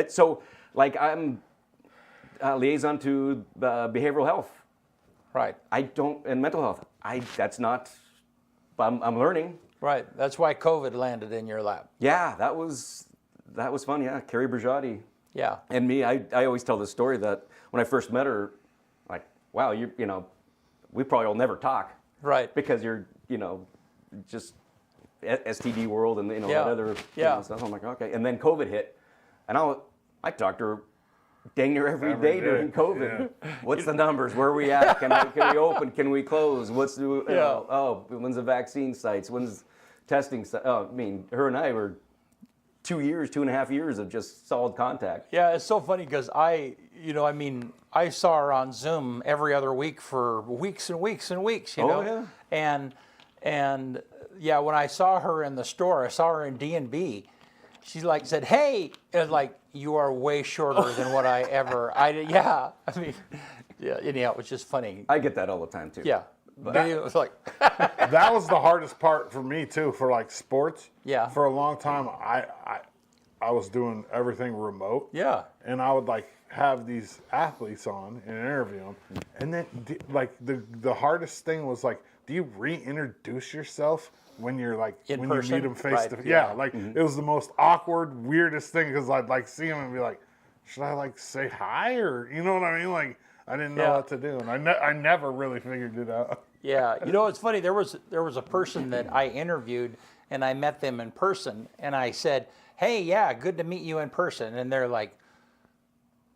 So like I'm liaison to behavioral health. Right. And mental health. That's not. I'm learning. Right. That's why COVID landed in your lap. Yeah, that was fun. Yeah, Carrie Brigiotti. Yeah. And me, I always tell this story that when I first met her, like, wow, we probably will never talk. Right. Because you're, just STD world and that other stuff. I'm like, okay. And then COVID hit, and I talked to her dang near every day during COVID. Yeah. What's the numbers? Where are we at? Can we open? Can we close? When's the vaccine sites? When's testing? Her and I were 2 years, 2.5 years of just solid contact. Yeah, it's so funny because I saw her on Zoom every other week for weeks and weeks and weeks, you know? Yeah. And yeah, when I saw her in the store, I saw her in D&B. She like said, "Hey," it was like, "You are way shorter than what yeah. I mean, yeah. Anyhow, it was just funny. I get that all the time too. Yeah, but it was like, That was the hardest part for me too, for like sports. Yeah. For a long time, I was doing everything remote. yeah, And I would like have these athletes on and interview them, and then like the hardest thing was like, do you reintroduce yourself when you're like In when person? you meet them face Right, to face? yeah. Yeah, like it was the most awkward, weirdest thing because I'd like see them and be like, should I like say hi or you know what I mean? Like I didn't know Yeah. what to do, and I never really figured it out. yeah. You know, it's funny. There was a person that I interviewed, and I met them in person, and I said, "Hey, yeah, good to meet you in person," and they're like,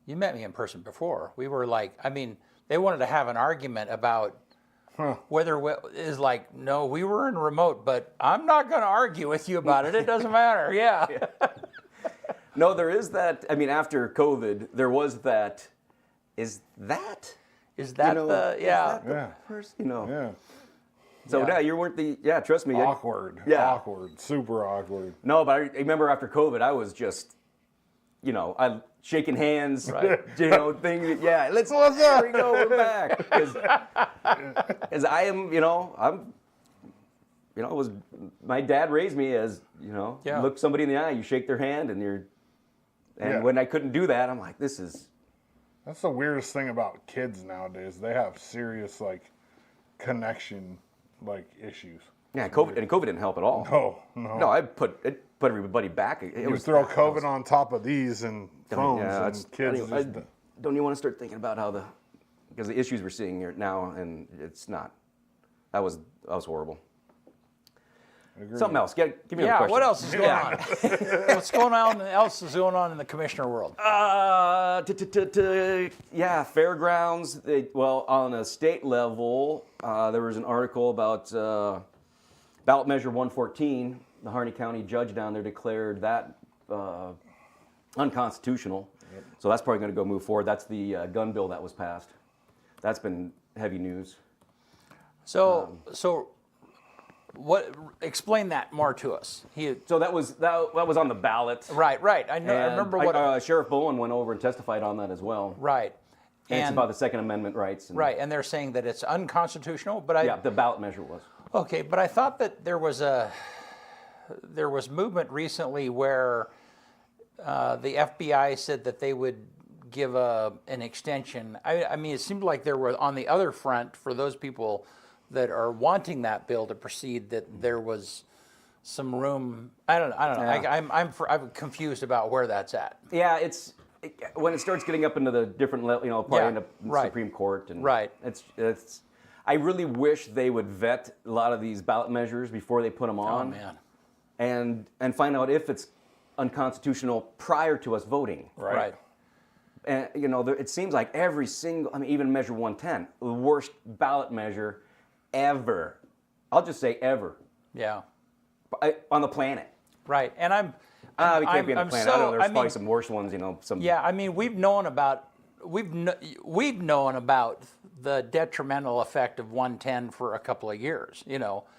"You met me in person before." We were like, I mean, they wanted to have an argument about whether is like, no, we were in remote, but I'm not going to argue with you about it. It doesn't matter. Yeah. No, there is that. I mean, after COVID, there was that. Is that? Is that yeah? Yeah, First, you know. yeah. So Yeah. yeah, you weren't the. Yeah, trust me. Awkward. Yeah. Awkward. Super awkward. No, but I remember after COVID, I was just, I shaking hands, Right. you know, thing. Yeah, let's there we go, we're back. Because I am, it was my dad raised me as, Yeah. look somebody in the eye, you shake their hand, and Yeah. when I couldn't do that, I'm like, this is. That's the weirdest thing about kids nowadays. They have serious like connection like issues. Yeah, COVID didn't help at all. No. No, it put everybody back. It You was throw COVID on top of these and phones, Yeah, and kids I just. don't even want to start thinking about because the issues we're seeing here now, and it's not. That was horrible. Agree. Something else. Give me a Yeah. question. What else is going on? What's going on? Else is going on in the commissioner world? Yeah, fairgrounds. On a state level, there was an article about ballot measure 114. The Harney County judge down there declared that unconstitutional. Yep. So that's probably going to go move forward. That's the gun bill that was passed. That's been heavy news. So what? Explain that more to us. So that was on the ballot. Right. I know. I remember what. Sheriff Bowen went over and testified on that as well. Right. And it's about the Second Amendment rights. Right, and they're saying that it's unconstitutional, but the ballot measure was. Okay, but I thought that there was movement recently where the FBI said that they would give an extension. I mean, it seemed like there was on the other front for those people that are wanting that bill to proceed that there was some room. I don't know. Yeah. I'm confused about where that's at. Yeah, when it starts getting up into the different level, probably in the right. Supreme Court, and Right. It's. I really wish they would vet a lot of these ballot measures before they put them Oh on, man. and find out if it's unconstitutional prior to us voting. Right. And it seems like every single, even Measure 110, the worst ballot measure ever. I'll just say ever. Yeah. On the planet. Right. And We can't be on the planet. I know there's probably some worse ones. Some. Yeah, I mean, we've known about the detrimental effect of 110 for a couple of years.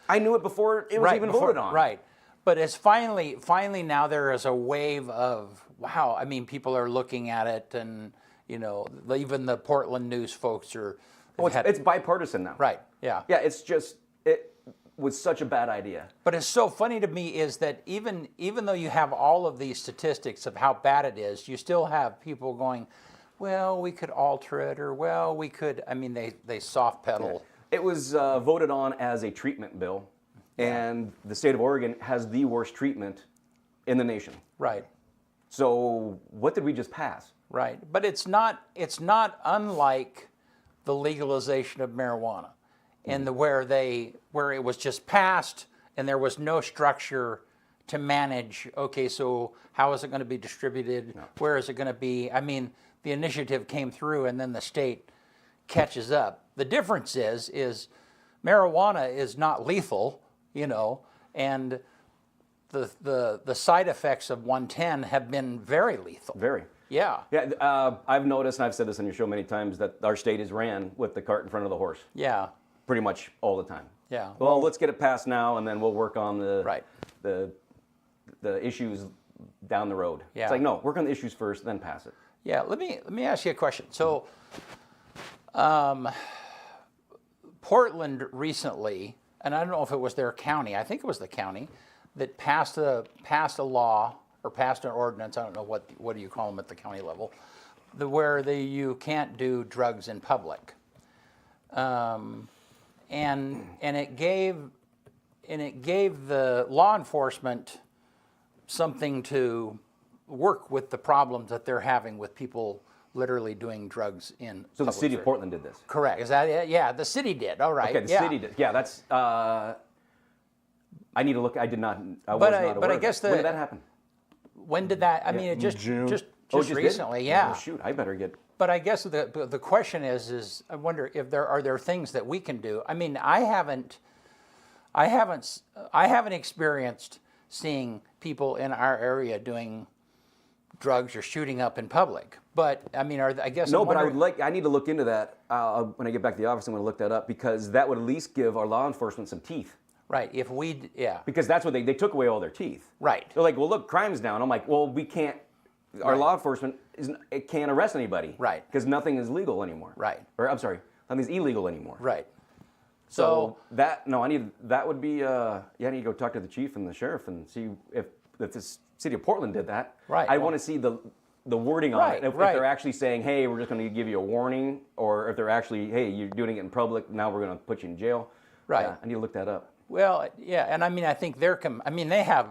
I knew it before it was even voted on. Right, but it's finally now there is a wave of wow. I mean, people are looking at it, and even the Portland news folks are. It's bipartisan now. Right. Yeah. Yeah. It's just it was such a bad idea. But it's so funny to me is that even though you have all of these statistics of how bad it is, you still have people going, well, we could alter it, or well, we could. I mean, they soft pedal. It was voted on as a treatment bill, and the state of Oregon has the worst treatment in the nation. Right. So what did we just pass? Right. But it's not unlike the legalization of marijuana, and where it was just passed and there was no structure to manage. Okay, so how is it going to be distributed? No. Where is it going to be? I mean, the initiative came through, and then the state catches up. The difference is marijuana is not lethal, and the side effects of 110 have been very lethal. Very. Yeah. Yeah, I've noticed, and I've said this on your show many times, that our state is ran with the cart in front of the horse. Yeah. Pretty much all the time. Yeah. Well, let's get it passed now, and then we'll work on Right. the issues down the road. Yeah. It's like, no, work on the issues first, then pass it. Yeah. Let me ask you a question. So, Portland recently, and I don't know if it was their county. I think it was the county that passed a law or passed an ordinance. I don't know what do you call them at the county level, where you can't do drugs in public. And it gave the law enforcement something to work with the problems that they're having with people literally doing drugs in. So the public city of space. Portland did this. Correct. Is that it? Yeah, the city did. All right. Okay, the city did. Yeah, that's. I need to look. I did not. I was But not I aware. guess when did that happen? When did that? I mean, it just June. just Just recently. did? Yeah. Oh, shoot, I better get. But I guess the question is I wonder if there are things that we can do. I mean, I haven't experienced seeing people in our area doing drugs or shooting up in public. But I mean, I guess No, I'm but wondering- I need to look into that when I get back to the office. I'm going to look that up because that would at least give our law enforcement some teeth. right. If we yeah Because that's what they took away all their teeth. right They're like, well, look, crime's down. I'm like, well, we can't. Our law enforcement it can't arrest anybody. Right. Because nothing is legal anymore. Right. Or I'm sorry, nothing's illegal anymore. right. So that would be I need to go talk to the chief and the sheriff and see if the city of Portland did that. Right. I want to see the wording on Right, it. If right. they're actually saying, hey, we're just going to give you a warning, or if they're actually, hey, you're doing it in public, now we're going to put you in jail. Right. Yeah, I need to look that up. Well, yeah, and I mean, I think they have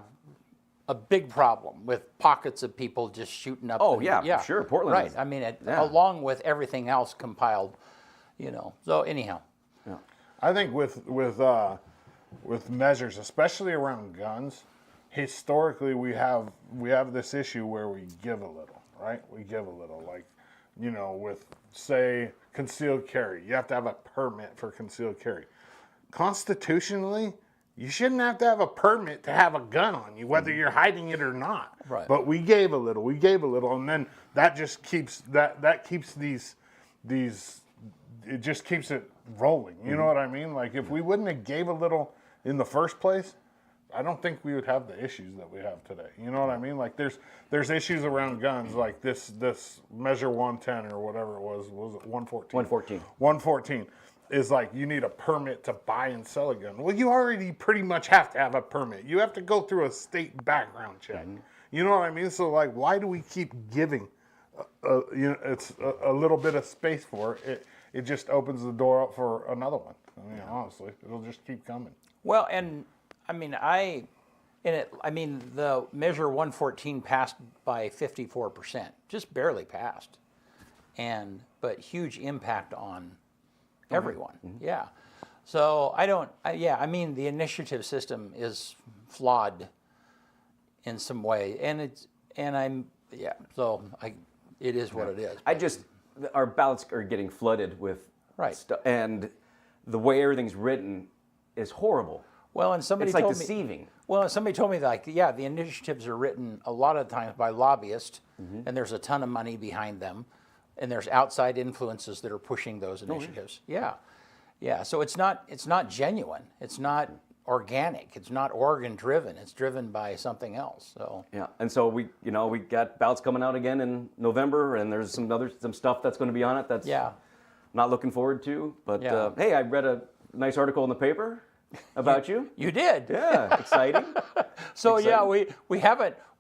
a big problem with pockets of people just shooting up. Oh, yeah, for sure. Portland right. is- I mean, yeah. along with everything else compiled, So anyhow, Yeah. I think with measures, especially around guns, historically we have this issue where we give a little, right? We give a little, like, with say concealed carry, you have to have a permit for concealed carry. Constitutionally, you shouldn't have to have a permit to have a gun on you, whether you're hiding it or not. Right. But we gave a little, and then that just keeps that keeps these it just keeps it rolling. You know what I mean? Like if we wouldn't have gave a little in the first place, I don't think we would have the issues that we have today. You know what I mean? Like there's issues around guns, like this measure 110 or whatever it was it 114? 114. 114 is like you need a permit to buy and sell a gun. Well, you already pretty much have to have a permit. You have to go through a state background check. You know what I mean? So like, why do we keep giving? It's a little bit of space for it. It just opens the door up for another one. I mean, honestly, it'll just keep coming. well, and I mean, the measure 114 passed by 54%, just barely passed, but huge impact on everyone. Yeah. So I mean, the initiative system is flawed in some way, it is what it is. Our ballots are getting flooded with Right. stuff, and the way everything's written is horrible. Well, and somebody It's like told deceiving. me. Well, and somebody told me the initiatives are written a lot of times by lobbyists, and there's a ton of money behind them, and there's outside influences that are pushing those initiatives. Yeah. So it's not genuine. It's not organic. It's not organ driven. It's driven by something else. So Yeah, and so we got ballots coming out again in November, and there's some stuff that's going to be on it that's not looking forward to. But Yeah. hey, I read a nice article in the paper about you. you did. Yeah, exciting. So exciting.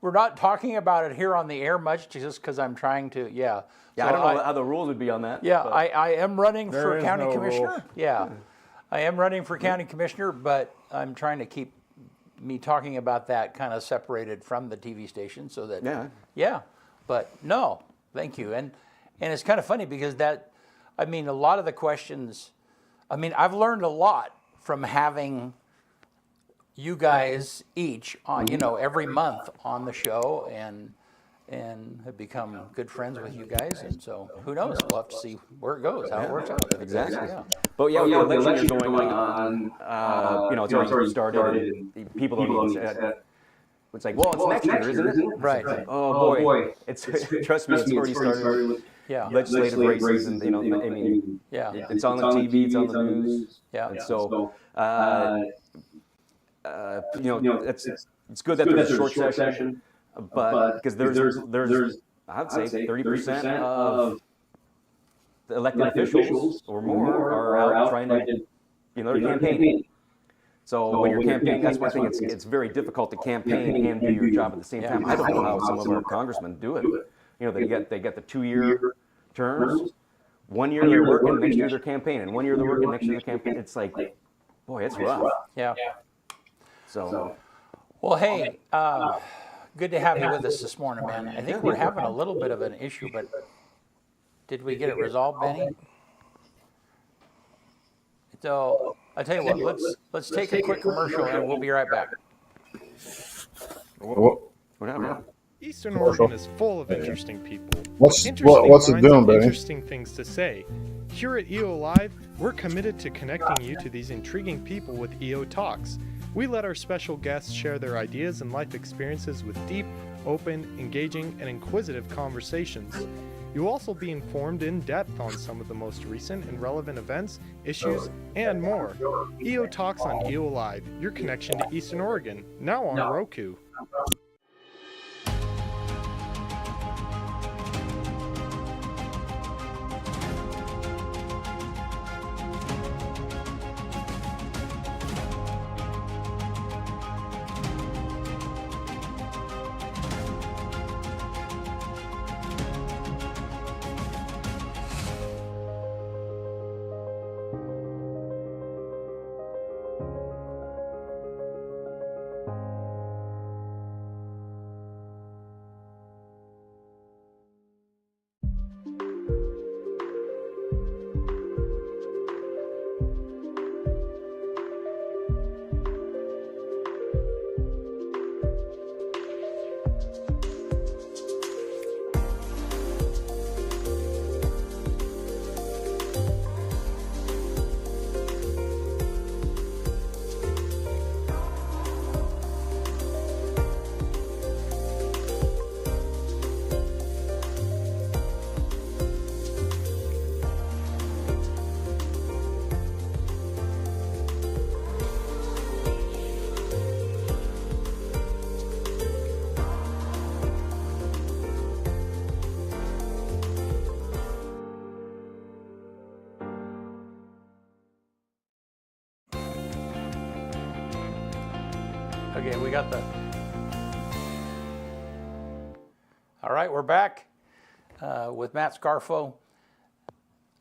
we're not talking about it here on the air much, just because I'm trying to. Yeah. Yeah, So I don't know how the rules would be on that. Yeah, but- I am running There for is county no commissioner. rules. Yeah, I am running for county commissioner, but I'm trying to keep me talking about that kind of separated from the TV station so that. Yeah. But no, thank you. And it's kind of funny because a lot of the questions, I've learned a lot from having you guys each on, every month on the show and have become good friends with you guys. And so who knows? We'll have to see where it goes, how it works out. Exactly. Yeah. But yeah, the election is going on. It's already started. And people don't even It's like, well, it's next year, isn't it? Right. Oh boy, it's trust me, it's already started with legislative races, and I mean, it's on the TV, it's on the news, and so it's good that there's a short session, but because there's I'd say 30% of the elected officials or more are out trying to, they're campaigning. So when you're campaigning, that's one thing. It's very difficult to campaign and do your job at the same time. I don't know how some of our congressmen do it. They get the 2-year terms. 1 year they're working, next year they're campaigning. 1 year they're working, next year they're campaigning. It's like, boy, it's rough. Yeah. So. Well, hey, good to have you with us this morning, man. I think we're having a little bit of an issue, but did we get it resolved, Benny? So I tell you what, let's take a quick commercial and we'll be right back. What Whatever. Eastern Oregon is full of interesting people. What's Interesting it minds doing, and Benny? Interesting things to say. Here at EO Live, we're committed to connecting you to these intriguing people with EO Talks. We let our special guests share their ideas and life experiences with deep, open, engaging, and inquisitive conversations. You'll also be informed in depth on some of the most recent and relevant events, issues, and more. EO Talks on EO Live, your connection to Eastern Oregon, now on Roku. Okay, we got the. All right, we're back with Matt Scarfo.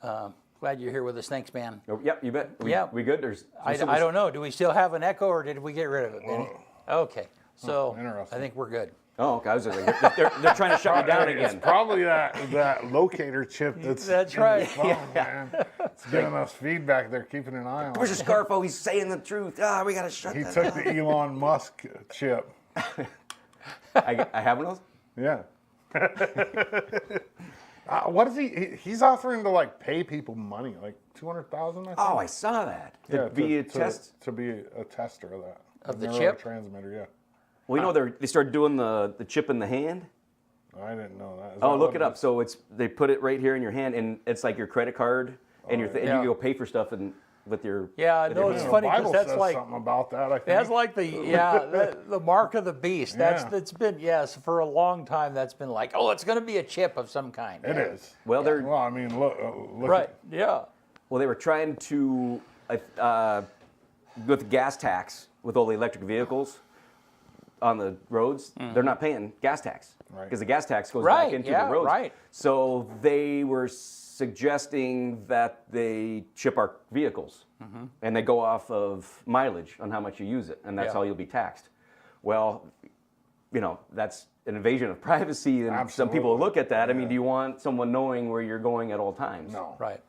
Glad you're here with us. Thanks, man. Oh, yep, you bet. We good? I don't know. Do we still have an echo, or did we get rid of it, Benny? Okay, so I think we're good. Oh, okay. I was just like, they're trying to shut me down again. It's probably that locator chip that's in right. the phone, man. It's giving us feedback. They're keeping an eye on Where's it. your Scarfo? He's saying the truth. We got to shut He that took down. the Elon Musk chip. I have one of those? Yeah. What is he? He's offering to pay people money, like $200,000. I think. Oh, I saw that. To be a test? To be a tester of that. Of the chip? Transmitter, yeah. Well, they started doing the chip in the hand. I didn't know that. Is Oh, that look what it up. So they put it right here in your hand, and it's like your credit card, and and you go pay for stuff with your. Yeah, no, it's funny because that's says like something about that. I think that's like the mark of the beast. That's been for a long time. That's been like, oh, it's going to be a chip of some kind. It is. Well, they're Well, I mean, look. Right. Yeah. Well, they were trying to with the gas tax with all the electric vehicles on the roads. They're not paying gas tax because the gas tax goes back into the roads. Right. So they were suggesting that they chip our vehicles, and they go off of mileage on how much you use it, and that's how you'll be taxed. Well, that's an invasion of privacy, and some people look at that. I mean, do you want someone knowing where you're going at all times? No. Right.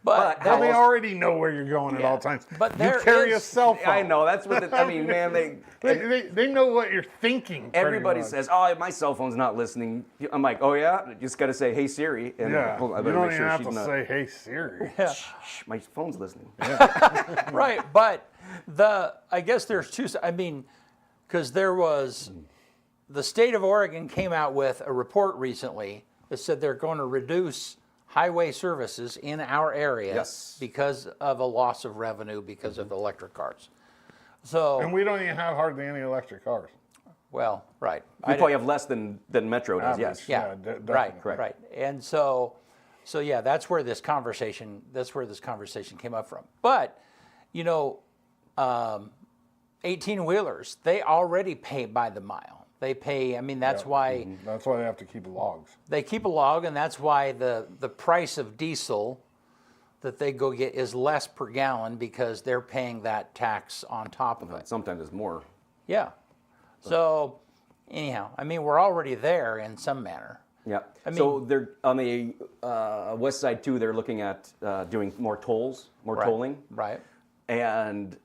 But they already know where you're going at all times. But you there carry is- a cell phone. I know that's what. I mean, man, They know what you're thinking. pretty everybody much. says, "Oh, my cell phone's not listening." I'm like, "Oh yeah," you just got to say, "Hey Siri," and Yeah. well, I You better don't make even sure have she's to not. say, "Hey Siri." Shh, my phone's listening. right. But I guess there's two. I mean, because there was the state of Oregon came out with a report recently that said they're going to reduce highway services in our area Yes. because of a loss of revenue because of electric cars. So, And we don't even have hardly any electric cars. well, right. We probably have less than Metro does. Yes. Average. Yeah, definitely. right, Correct. right. And so yeah, that's where this conversation came up from. But, 18-wheelers, they already pay by the mile. They pay, I mean, that's why That's why they have to keep logs. they keep a log, and that's why the price of diesel that they go get is less per gallon because they're paying that tax on top of it. Sometimes it's more. Yeah. So anyhow, I mean, we're already there in some manner. Yeah. So they're on the west side too. They're looking at doing more tolls, more Right. tolling, Right. and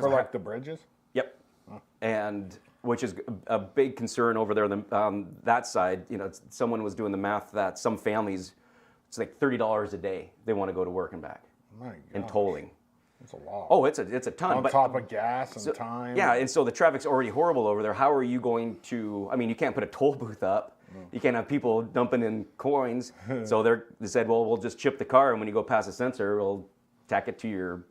For like the bridges? yep, and which is a big concern over there on that side. Someone was doing the math that some families, it's like $30 a day they want to go to work and back, My and gosh, tolling. That's a lot. Oh, it's a ton. On but top of gas and time. yeah, and so the traffic's already horrible over there. How are you going to? I mean, you can't put a toll booth up. You can't have people dumping in coins. So they said, well, we'll just chip the car, and when you go past the sensor, we'll tack it to your.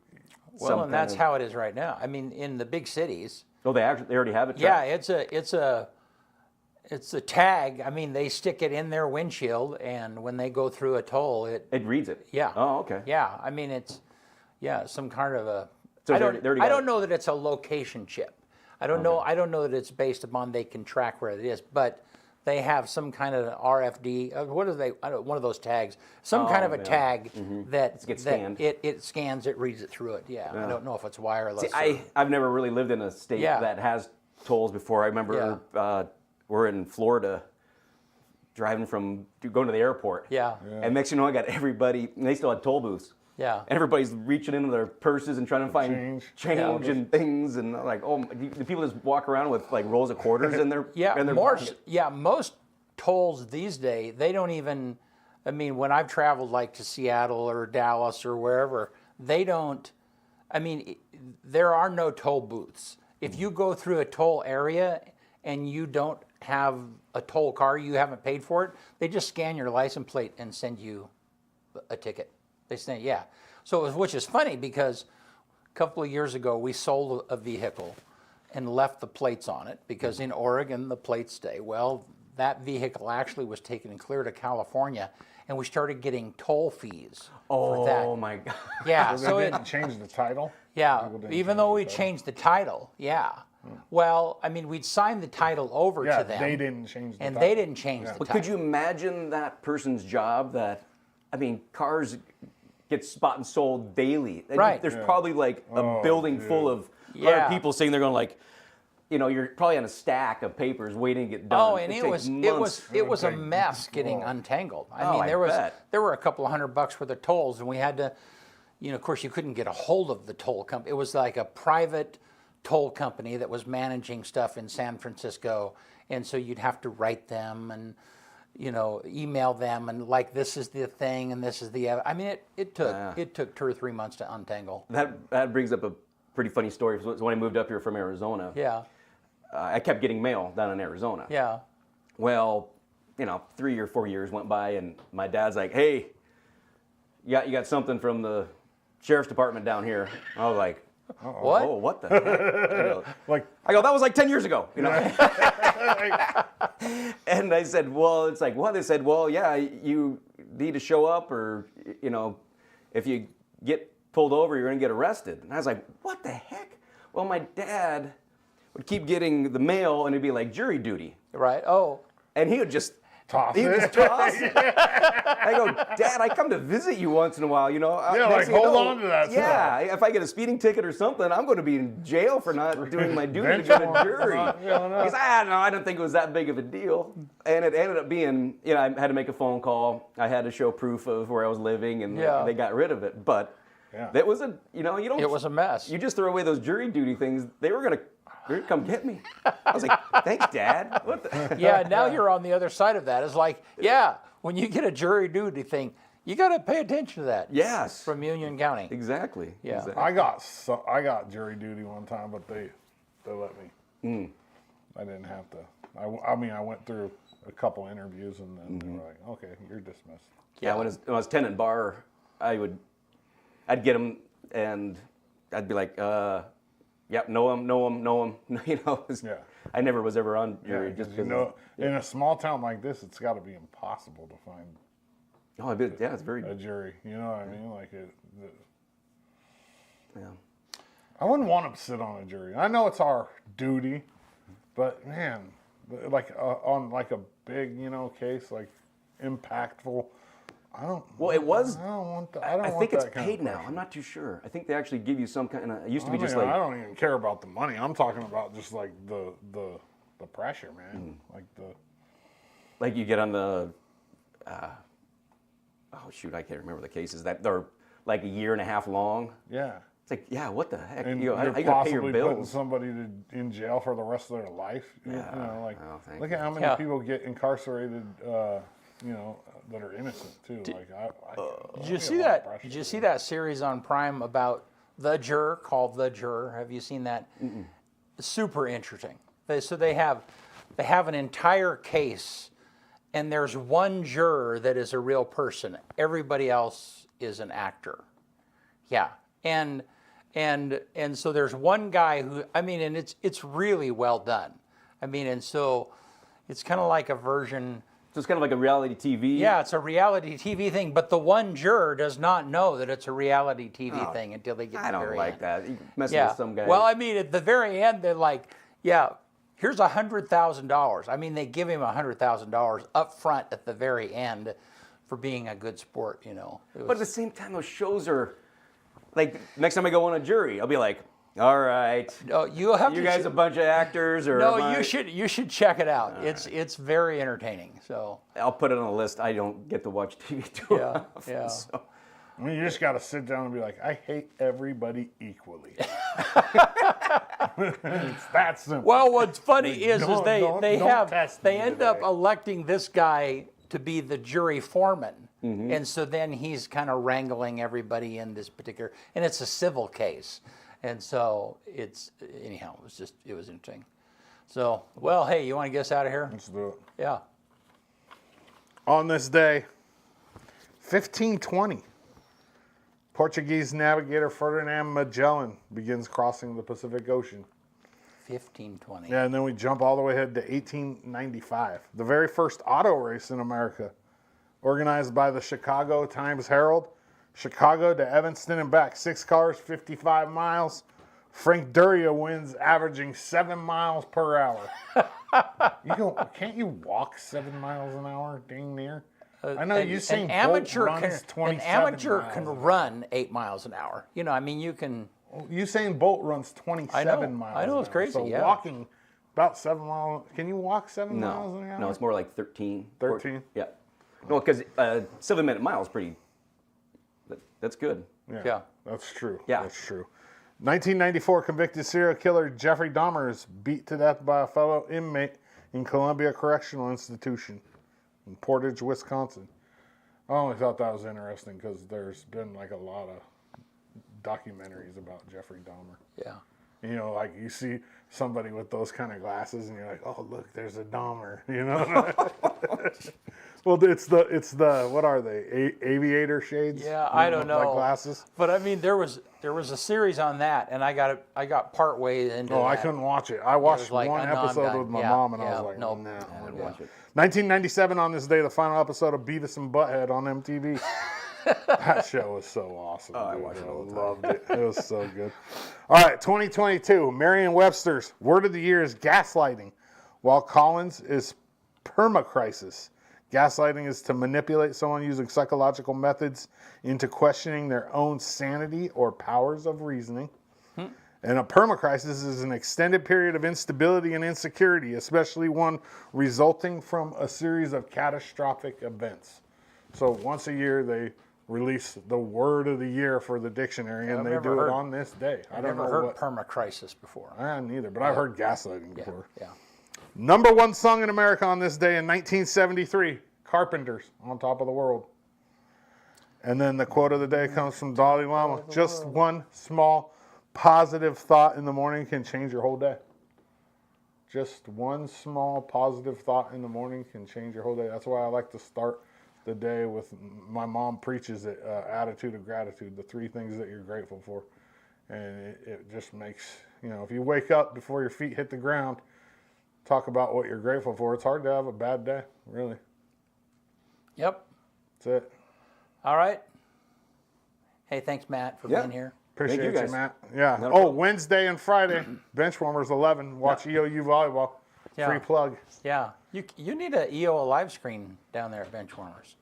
Well, and that's how it is right now. I mean, in the big cities. Oh, they already have it. Yeah, it's a tag. I mean, they stick it in their windshield, and when they go through a toll, it reads it. yeah. Oh, okay. Yeah, I mean some kind of a. So I they already got don't it. know that it's a location chip. I don't know. I don't know that it's based upon they can track where it is, but they have some kind of RFD. What are they? One of those tags. Some kind of a yeah. tag that gets that scanned. it scans. It reads it through it. Yeah. I don't know if it's wireless. See, I've never really lived in a state Yeah. that has tolls before. I remember we're in Florida, going to the airport. Yeah. And next thing you know, I got everybody, and they still had toll booths. Yeah. Everybody's reaching into their purses and trying to find change and things, and like, oh, do people just walk around with like rolls of quarters in their in their pocket? Most tolls these days, they don't even. I mean, when I've traveled like to Seattle or Dallas or wherever, they don't. I mean, there are no toll booths. If you go through a toll area and you don't have a toll car, you haven't paid for it, they just scan your license plate and send you a ticket. They say, yeah. So, which is funny because a couple of years ago we sold a vehicle and left the plates on it because in Oregon the plates stay. Well, that vehicle actually was taken and cleared to California, and we started getting toll fees for that. Oh my God! Yeah, So so they it, didn't change the title? yeah, People didn't even change though the we title? changed the title, yeah. Well, I mean, we'd signed the title over Yeah, to them. they didn't change the and title. they didn't change the But title. could you imagine that person's job? That, I mean, cars get spot and sold daily. Right. There's probably like a building full of Yeah. other people sitting there going like, you're probably on a stack of papers waiting to get done. Oh, and it takes was months. a mess getting untangled. I Oh, mean, I bet. there were a couple of $100 worth of tolls, and we had to, of course, you couldn't get a hold of the toll company. It was like a private toll company that was managing stuff in San Francisco, and so you'd have to write them and email them and like this is the thing and this is the. I mean, it took 2 or 3 months to untangle. That brings up a pretty funny story. So when I moved up here from Arizona, Yeah, I kept getting mail down in Arizona. yeah. Well, 3 or 4 years went by, and my dad's like, "Hey, you got something from the sheriff's department down here." I was like, What? "Oh, what the heck?" Like, I go, "That was like 10 years ago." And I said, "Well," it's like, "What?" They said, "Well, yeah, you need to show up, or if you get pulled over, you're going to get arrested." And I was like, "What the heck?" Well, my dad would keep getting the mail, and it'd be like jury duty, Right. Oh. and he would just toss he would it. just toss it. I go, "Dad, I come to visit you once in a while, Yeah, Next like, thing you hold know, on to that Yeah, if I get a speeding ticket or something, I'm going to be in jail for not doing my duty to go to jury." Because I don't think it was that big of a deal. And it ended up being, I had to make a phone call. I had to show proof of where I was living, and Yeah. they got rid of it. But that was you don't. It was a mess. You just throw away those jury duty things. They were going to come get me. I was like, "Thanks, Dad." What the? Yeah, now you're on the other side of that. It's like, when you get a jury duty thing, you got to pay attention to that. Yes. From Union County. Exactly. Yeah. Exactly. I got jury duty one time, but they let me. I didn't have to. I mean, I went through a couple interviews, and then they were like, "Okay, you're dismissed." Yeah, when I was tending bar, I'd get them, and I'd be like, "Yep, know him." You know, Yeah. I never was ever on Yeah, jury just because because. in a small town like this, it's got to be impossible to find It's very. a jury. You know what I mean? Like Yeah. I wouldn't want to sit on a jury. I know it's our duty, but man, like on like a big, case, like impactful. Well, it was. I don't want that. I don't I want think it's that kind of paid now. pressure. I'm not too sure. I think they actually give you some kind of. It used to be I just mean, like. I don't even care about the money. I'm talking about just like the pressure, Mm. man. Like you get on the. Oh shoot! I can't remember the cases that they're like a year and a half long. Yeah. It's like, yeah, what the heck? And How you're you gonna pay your possibly putting bills? somebody in jail for the rest of their life. Oh, thank Look at how many Yeah. people get incarcerated. That are innocent too. Did you see that? Did you see that series on Prime about The Juror called The Juror? Have you seen that? Super interesting. They have an entire case, and there's one juror that is a real person. Everybody else is an actor. Yeah, and so there's one guy who, I mean, and it's really well done. I mean, and so it's kind of like a version. So it's kind of like a reality TV. Yeah, it's a reality TV thing, but the one juror does not know that it's a reality TV thing until they get to I the don't very like end. that. You messing Yeah. with some guy. Well, I mean, at the very end, they're like, yeah, here's $100,000. I mean, they give him $100,000 up front at the very end for being a good sport, It but at was- the same time, those shows are like next time I go on a jury, I'll be like, all right, no, you have you to guys a bunch of actors, or No, am I- you should check it out. It's very entertaining. So I'll put it on a list. I don't get to watch TV too Yeah, often, yeah. so. I mean, you just got to sit down and be like, I hate everybody equally. It's that simple. well, what's funny is Don't test they me end up today. electing this guy to be the jury foreman, Mm-hmm. and so then he's kind of wrangling everybody in this particular, and it's a civil case, and so it was interesting. So, well, hey, you want to get us out of here? Let's do it. Yeah. On this day, 1520, Portuguese navigator Ferdinand Magellan begins crossing the Pacific Ocean. 1520. Yeah, and then we jump all the way ahead to 1895. The very first auto race in America, organized by the Chicago Times-Herald. Chicago to Evanston and back, 6 cars, 55 miles. Frank Duria wins, averaging 7 miles per hour. Can't you walk 7 miles an hour, dang near? I know Usain Bolt runs 27 an amateur miles can an hour. run 8 miles an hour. I mean, you can. Usain Bolt runs 27 miles. I know, it's an hour. crazy, So yeah. walking about 7 miles. Can you walk 7 miles an hour? No, it's more like 13. 13? Yeah. No, because 7-minute mile is pretty. That's good. Yeah. That's true. Yeah. That's true. 1994, convicted serial killer Jeffrey Dahmer is beat to death by a fellow inmate in Columbia Correctional Institution in Portage, Wisconsin. I only thought that was interesting because there's been like a lot of documentaries about Jeffrey Dahmer. Yeah. Like you see somebody with those kind of glasses and you're like, oh, look, there's a Dahmer, Well, it's the what are they? Aviator shades? Yeah, I don't know. Like glasses? But I mean, there was a series on that, and I got part way into. Oh, I that. couldn't watch it. I watched like, one no, I'm episode done. with my Yeah, mom, and I yeah, was like, nope. nah. I didn't watch it. 1997, on this day, the final episode of Beavis and Butthead on MTV. That show was so awesome. I dude. watch it all the loved it. It was so good. All right, 2022, Merriam-Webster's word of the year is gaslighting, while Collins is permacrisis. Gaslighting is to manipulate someone using psychological methods into questioning their own sanity or powers of reasoning. And a permacrisis is an extended period of instability and insecurity, especially one resulting from a series of catastrophic events. So once a year, they release the word of the year for the dictionary, and I've they never do heard- it on this day. I I've don't never know heard what. permacrisis before. Neither, but I've heard gaslighting Yeah. before. Yeah. Number one song in America on this day in 1973, Carpenters, On Top of the World. And then the quote of the day comes from Dalai Lama. Just one small positive thought in the morning can change your whole day. just one small positive thought in the morning can change your whole day. That's why I like to start the day with, my mom preaches it, attitude of gratitude, the 3 things that you're grateful for. And it just makes, if you wake up before your feet hit the ground, talk about what you're grateful for. It's hard to have a bad day, really. Yep. That's it. All right. Hey, thanks, Matt, for Yeah. being here. Appreciate you, guys. Matt. Yeah. No Oh, problem. Wednesday and Friday, Benchwarmers 11. Watch EOU volleyball. Yeah. Free plug. Yeah. You need a EO live screen down there at Benchwarmers.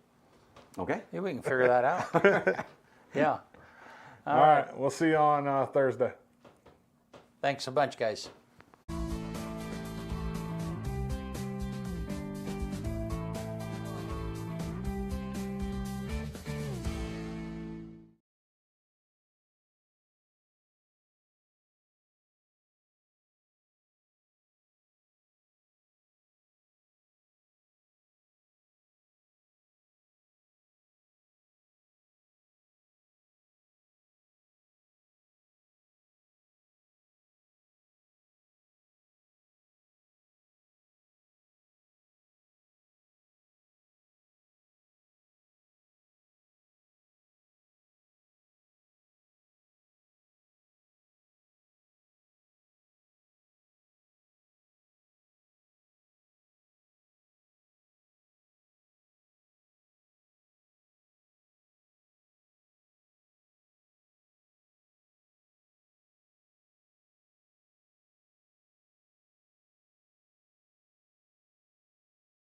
Okay. Maybe we can figure that out. Yeah. All right. We'll see you on Thursday. Thanks a bunch, guys.